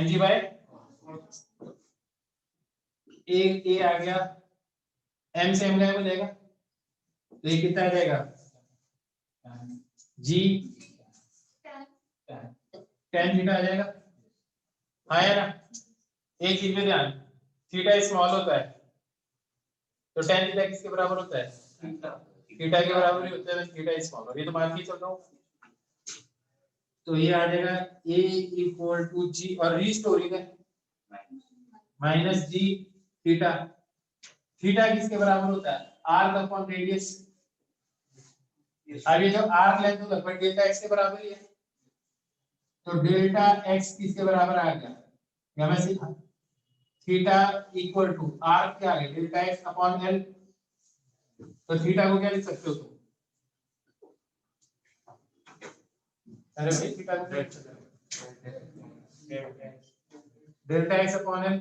mg बाय a आ गया, m से m गायब हो जाएगा, तो ये कितना आ जाएगा g tan थीटा आ जाएगा। हाँ है ना, एक चीज में ध्यान, थीटा स्मॉल होता है तो tan थीटा किसके बराबर होता है, थीटा के बराबर ही होता है, थीटा स्मॉल, और ये तो मान के चल रहा हूं, तो ये आ जाएगा a इक्वल टू g, और रीस्टोरिंग है माइनस g थीटा, थीटा किसके बराबर होता है आर्क अपॉन रेडियस, अब ये जो आर्क लेंथ है लगभग डेल्टा x के बराबर ही है, तो डेल्टा एक्स किसके बराबर आ गया, या मैं सीखा थीटा इक्वल टू आर क्या है, डेल्टा एक्स अपॉन एल। तो थीटा को क्या लिख सकते हो तुम, अरे भाई थीटा को क्या लिख सकते हो, delta x upon L.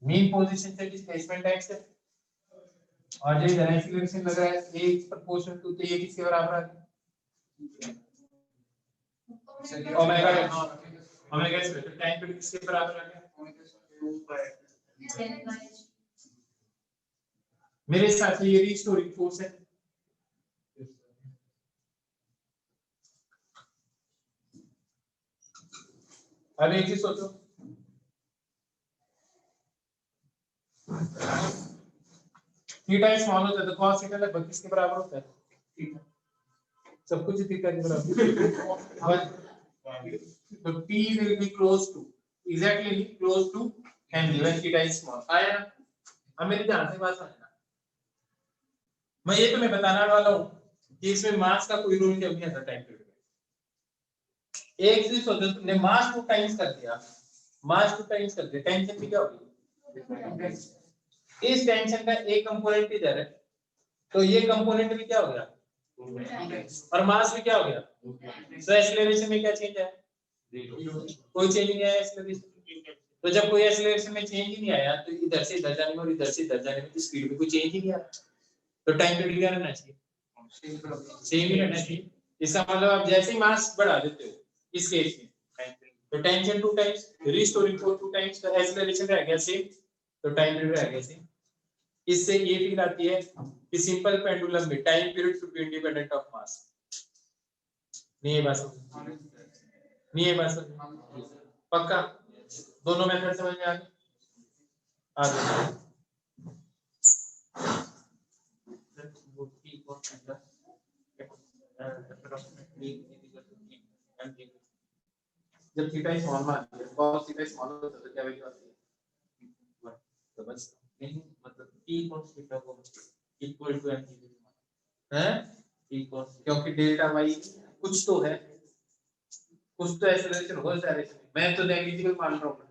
Mean position से डिस्प्लेसमेंट एक्स है, और जो इधर एक्सीलरेशन लग रहा है a इज प्रोपोर्शनल टू, तो ये किसके बराबर आ गया, ओमेगा ओमेगा स्क्वायर। तो tan पीरियड किसके बराबर आ गया, मेरे हिसाब से ये रीस्टोरिंग फोर्स है। अब एक चीज सोचो, थीटा स्मॉल होता है तो cos थीटा लगभग किसके बराबर होता है, थीटा, सब कुछ थीटा के बराबर। तो t will be close to, exactly close to mg when theta is small। आया ना, अब मेरी ध्यान से बात समझना, मैं ये तुम्हें बताने वाला हूँ कि इसमें मास का कोई रोल नहीं है टाइम पीरियड में। एक चीज सोचो, तुमने मास 2 टाइम्स कर दिया, मास 2 टाइम्स कर दिया, टेंशन भी क्या होगी, इस टेंशन का एक कंपोनेंट इधर है, तो ये कंपोनेंट भी क्या हो गया, और मास भी क्या हो गया। तो एक्सीलरेशन में क्या चेंज है, कोई चेंज नहीं आया एक्सीलरेशन। तो जब कोई एक्सीलरेशन में चेंज ही नहीं आया, तो इधर से इधर जाने में और इधर से इधर जाने में स्पीड में कोई चेंज ही नहीं आया, तो टाइम पीरियड क्या रहना चाहिए, सेम ही रहना चाहिए। इसका मतलब आप जैसे ही मास बढ़ा देते हो इस केस में, तो tension 2 times, restoring force 2 times, तो एक्सीलरेशन रह गया सेम, तो टाइम पीरियड रह गया सेम। इससे ये फील आती है कि सिंपल पेंडुलम में time period should be independent of mass. नहीं है बस, नहीं है बस, पक्का दोनों मेथड समझ में आ गए। जब थीटा स्मॉल मान लिया, cos थीटा स्मॉल होता है तो क्या वैल्यू आती है, तो बस नहीं, मतलब t cos थीटा को इक्वल टू m है, t cos, क्योंकि डेल्टा y कुछ तो है, कुछ तो एक्सीलरेशन होगा इस डायरेक्शन में, मैं तो नेग्लिजिबल मान रहा हूँ,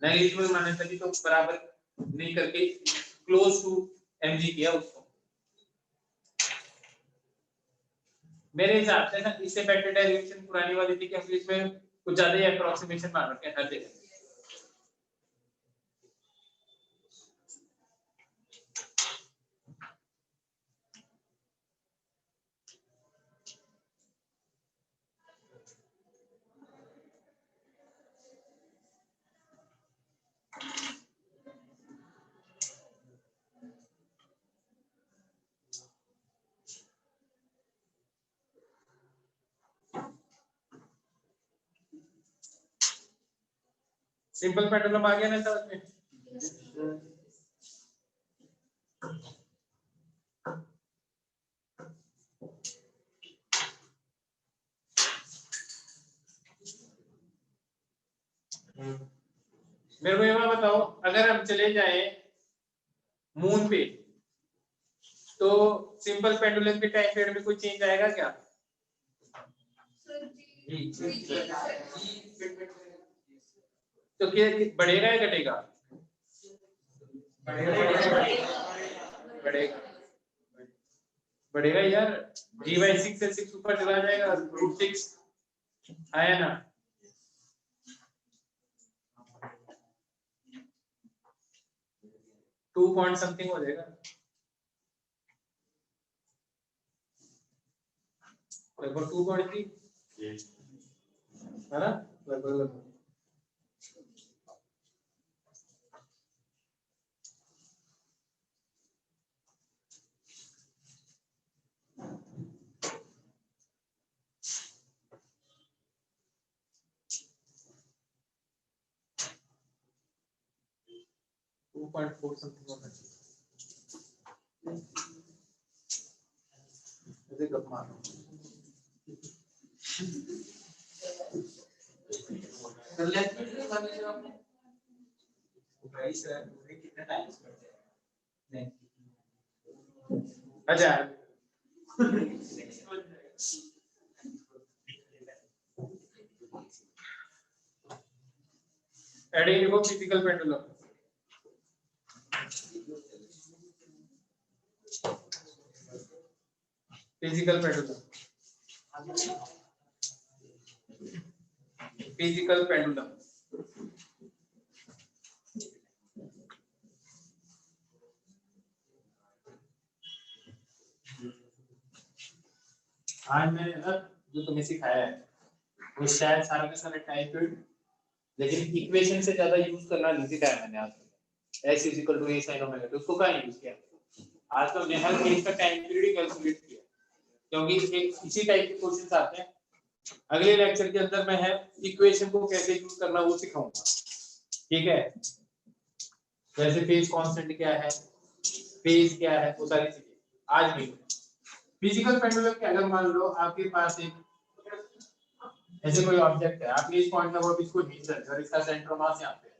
नेग्लिजिबल मानने तभी तो बराबर नहीं करके क्लोज टू mg किया उसको। मेरे हिसाब से ना इससे बेटर डेरिवेशन पुरानी वाली थी, क्योंकि इसमें कुछ ज्यादा ही अप्रोक्सीमेशन मान रखे हैं हर जगह। सिंपल पेंडुलम आ गया ना समझ में। मेरे को ये बात बताओ, अगर हम चले जाएं मून पे, तो सिंपल पेंडुलम के टाइम पीरियड में कोई चेंज आएगा क्या, तो क्या बढ़ेगा या घटेगा, बढ़ेगा, बढ़ेगा यार, g/6 से 6 ऊपर चला जाएगा, √6 आया ना। टू पॉइंट समथिंग हो जाएगा, लगभग 2.3 है ना, लगभग 2.4 समथिंग होगा। ऐसे कब मारो अच्छा एडिंग देखो physical pendulum, physical pendulum, physical pendulum. आज मैंने ना जो तुम्हें सिखाया है वो शायद सारा का सारा टाइप, लेकिन इक्वेशन से ज्यादा यूज करना नहीं सिखाया मैंने आज तक। x equal to a sin omega, तो उसको कहाँ यूज किया? आज तो हमने हर केस का टाइम पीरियड कैलकुलेट किया, क्योंकि इसी टाइप के क्वेश्चंस आते हैं। अगले लेक्चर के अंदर मैं है इक्वेशन को कैसे यूज करना वो सिखाऊंगा, ठीक है? जैसे फेज कांस्टेंट क्या है, फेज क्या है, वो सारी चीजें आज नहीं। फिजिकल पेंडुलम के अगर मान लो आपके पास एक ऐसे कोई ऑब्जेक्ट है, आपने इस पॉइंट पर इसको खींच रहे और इसका सेंटर मास यहाँ पे है।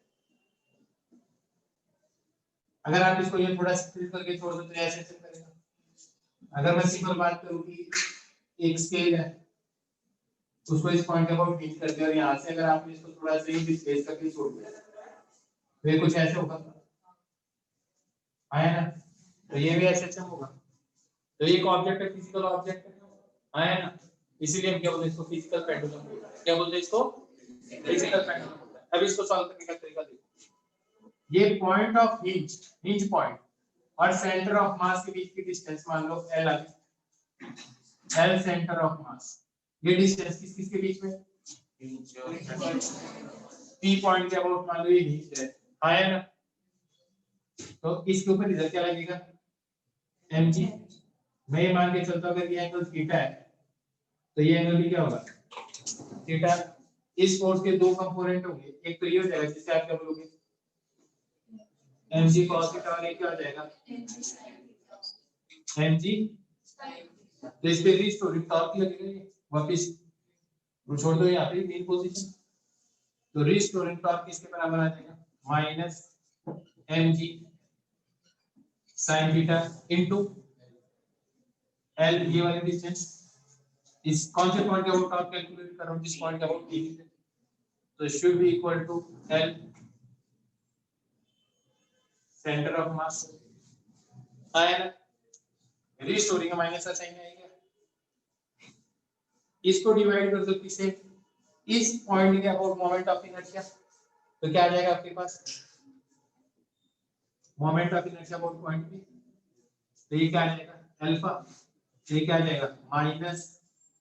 अगर आप इसको ये थोड़ा स्प्लिट करके छोड़ दो तो ऐसे करेगा। अगर मैं सिंपल बात करूं कि एक स्केल है, उसको इस पॉइंट के अबाउट खींच करके और यहाँ से अगर आपने इसको थोड़ा सा ही डिस्प्लेस करके छोड़ दिया तो ये कुछ ऐसे होगा, आया ना? तो ये भी ऐसे होगा। तो ये एक ऑब्जेक्ट है, फिजिकल ऑब्जेक्ट है, आया ना? इसीलिए हम क्या बोलते हैं इसको फिजिकल पेंडुलम बोलते हैं। क्या बोलते हैं इसको? फिजिकल पेंडुलम बोलते हैं। अब इसको सॉल्व करने का तरीका देखो। ये पॉइंट ऑफ हिंज पॉइंट और सेंटर ऑफ मास के बीच की डिस्टेंस मान लो L है, L सेंटर ऑफ मास। ये डिस्टेंस किस किस के बीच में? P पॉइंट के अबाउट मान लो ये हिंज है, आया ना? तो इसके ऊपर इधर क्या लगेगा? mg। मैं ये मान के चलता हूं कि ये एंगल थीटा है, तो ये एंगल भी क्या होगा? थीटा। इस फोर्स के दो कंपोनेंट होंगे, एक तो ये हो जाएगा जिससे आप क्या बोलोगे mg cos थीटा, और ये क्या हो जाएगा mg। तो इस पे रीस्टोरिंग टॉर्क लगेगा, वापस वो छोड़ दो यहाँ पे मेन पोजीशन। तो रीस्टोरिंग टॉर्क किसके बराबर आ जाएगा? Minus mg sin theta into L, ये वाली डिस्टेंस। इस कौन से पॉइंट के अबाउट टॉर्क कैलकुलेट कर रहा हूं? जिस पॉइंट के अबाउट T है, तो should be equal to L centre of mass, आया ना? रीस्टोरिंग माइनस का साइन आएगा। इसको डिवाइड कर दो किससे? इस पॉइंट के अबाउट मोमेंट ऑफ इनर्शिया, तो क्या आ जाएगा आपके पास? Moment of inertia about point पे, तो ये क्या आ जाएगा? अल्फा। तो ये क्या आ जाएगा? Minus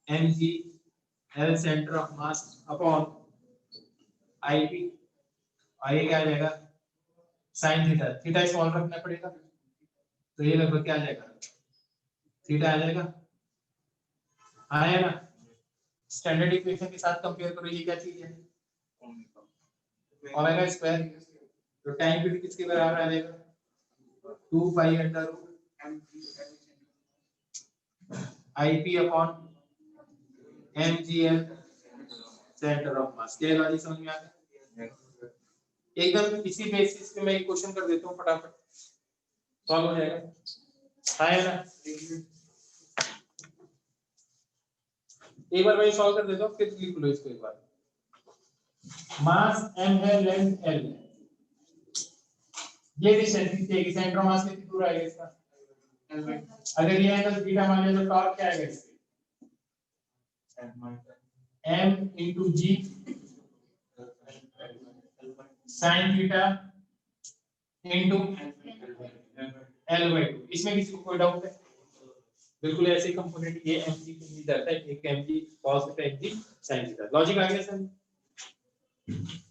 mg L centre of mass upon ip, और ये क्या आ जाएगा? sin theta. थीटा स्मॉल रखना पड़ेगा, तो ये लगभग क्या आ जाएगा? थीटा आ जाएगा, आया ना? स्टैंडर्ड इक्वेशन के साथ कंपेयर करो, ये क्या चीज है? Omega square. तो टाइम पीरियड किसके बराबर आ जाएगा? 2 pi under root ip upon mgl centre of mass. ये लॉजिक समझ में आ गया? एकदम इसी बेसिस पे मैं एक क्वेश्चन कर देता हूँ, फटाफट सॉल्व हो जाएगा, है ना? एक बार मैं सॉल्व कर देता हूँ, फिर लिख लो इसको एक बार। मास m है, लेंथ l है, ये डिस्टेंस कितनी है? सेंटर ऑफ मास कितनी दूर आएगा इसका? अगर ये एंगल थीटा मान ले तो टॉर्क क्या आएगा इसके? m into g sin theta into L/2। इसमें किसी को कोई डाउट है? बिल्कुल ऐसे ही कंपोनेंट ये mg के लिए जाता है, एक mg cos theta, mg sin theta. Logic आ गया सर?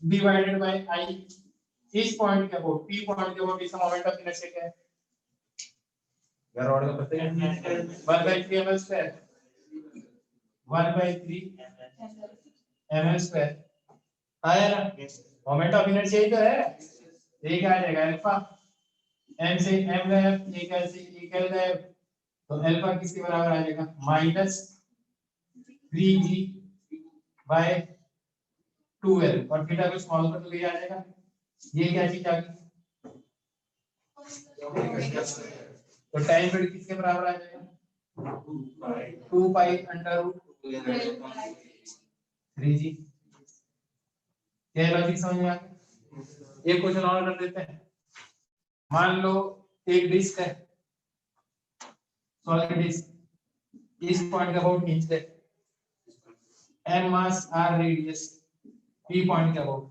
डिवाइडेड बाय i, इस पॉइंट के अबाउट p पॉइंट के अबाउट इसका मोमेंट ऑफ इनर्शिया क्या है? यार ऑर्डर करते हैं 1/3 ml स्क्वायर, 1/3 ml स्क्वायर, आया ना? मोमेंट ऑफ इनर्शिया ही तो है। ये क्या आ जाएगा? अल्फा। m से m गया, ये क्या से ये क्या गया, तो अल्फा किसके बराबर आ जाएगा? माइनस 3g बाय 2l, और थीटा को स्मॉल कर तो ये आ जाएगा। ये क्या चीज आ गई? तो टाइम पीरियड किसके बराबर आ जाएगा? 2 पाई अंडर रूट 3g। क्या लॉजिक समझ में आ गया? एक क्वेश्चन और कर देते हैं। मान लो एक डिस्क है, सॉलिड डिस्क, इस पॉइंट का अबाउट खींच दे, m मास r रेडियस, p पॉइंट के अबाउट,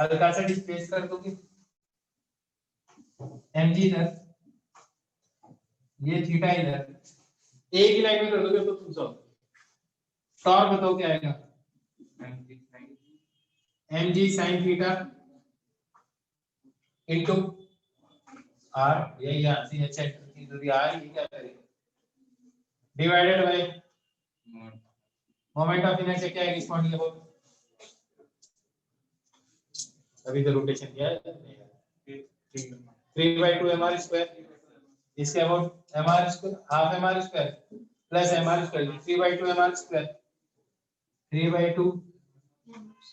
हल्का सा डिस्प्लेस कर दोगे mg इधर, ये थीटा इधर, एक ही लाइन में कर दोगे तो तुम सॉल्व। टॉर्क बताओ क्या आएगा, mg sin theta into r, ये यहाँ से सेंटर की दूरी r, ये क्या करेगा divided by moment of inertia क्या है इस पॉइंट के अबाउट, अभी तो रोटेशन किया है 3/2 mr स्क्वायर, इसके about mr square half mr square plus mr square 3/2 mr square, 3/2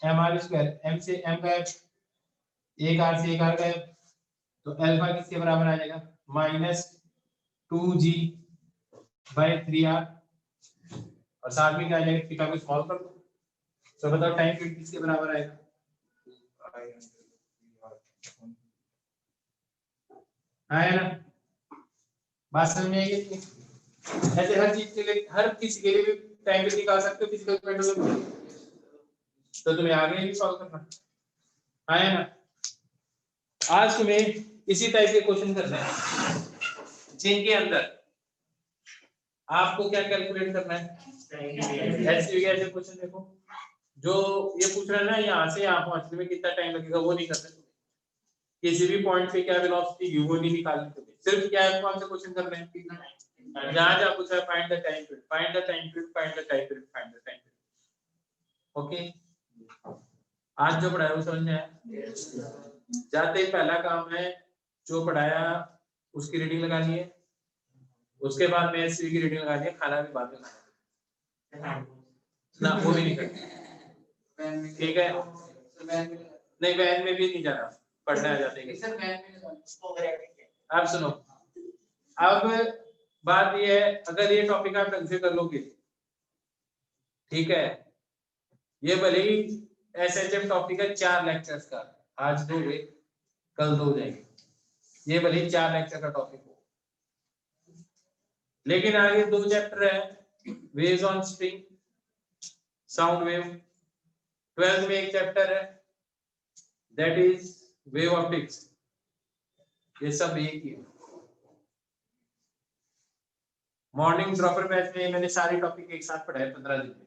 mr square, m से m का एक r से एक r का, तो अल्फा किसके बराबर आ जाएगा -2g बाय 3r, और साथ में क्या आ जाएगा थीटा को सॉल्व कर दो। तो बताओ टाइम पीरियड किसके बराबर आएगा, आया ना, बात समझ में आई है? ऐसे हर चीज के लिए, हर किसी के लिए भी टाइम पीरियड निकाल सकते हो फिजिकल क्वांटिटी, तो तुम्हें आगे ही सॉल्व करना, आया ना। आज तुम्हें इसी टाइप के क्वेश्चन करने हैं जिनके अंदर आपको क्या कैलकुलेट करना है, ऐसे क्वेश्चन देखो, जो ये पूछ रहा है ना यहाँ से यहाँ पहुंचने में कितना टाइम लगेगा वो नहीं करना, किसी भी पॉइंट पे क्या वेलोसिटी u वो नहीं निकालनी, तुम्हें सिर्फ क्या है कौन से क्वेश्चन करने हैं, जहां जहां पूछा है find the time period, find the time period, find the time period, find the time period. Okay, आज जो पढ़ाया वो समझ में आया? जाते ही पहला काम है जो पढ़ाया उसकी रीडिंग लगानी है, उसके बाद में एससी की रीडिंग लगानी है, खाना भी बाद में खाना ना, वो भी नहीं करना, ठीक है? नहीं वैन में भी नहीं जाना, पढ़ने आ जाते हैं। अब सुनो, अब बात ये है, अगर ये टॉपिक आप ढंग से कर लोगे, ठीक है, ये भले ही एसएचएम टॉपिक है 4 लेक्चर्स का, आज 2 हुए कल 2 हो जाएंगे, ये भले ही 4 लेक्चर का टॉपिक हो, लेकिन आगे 2 चैप्टर है, waves on string, sound wave, 12th में एक चैप्टर है दैट इज वेव ऑप्टिक्स, ये सब एक ही है। मॉर्निंग ड्रॉपर बैच में मैंने सारे टॉपिक एक साथ पढ़ाए 15 दिन में,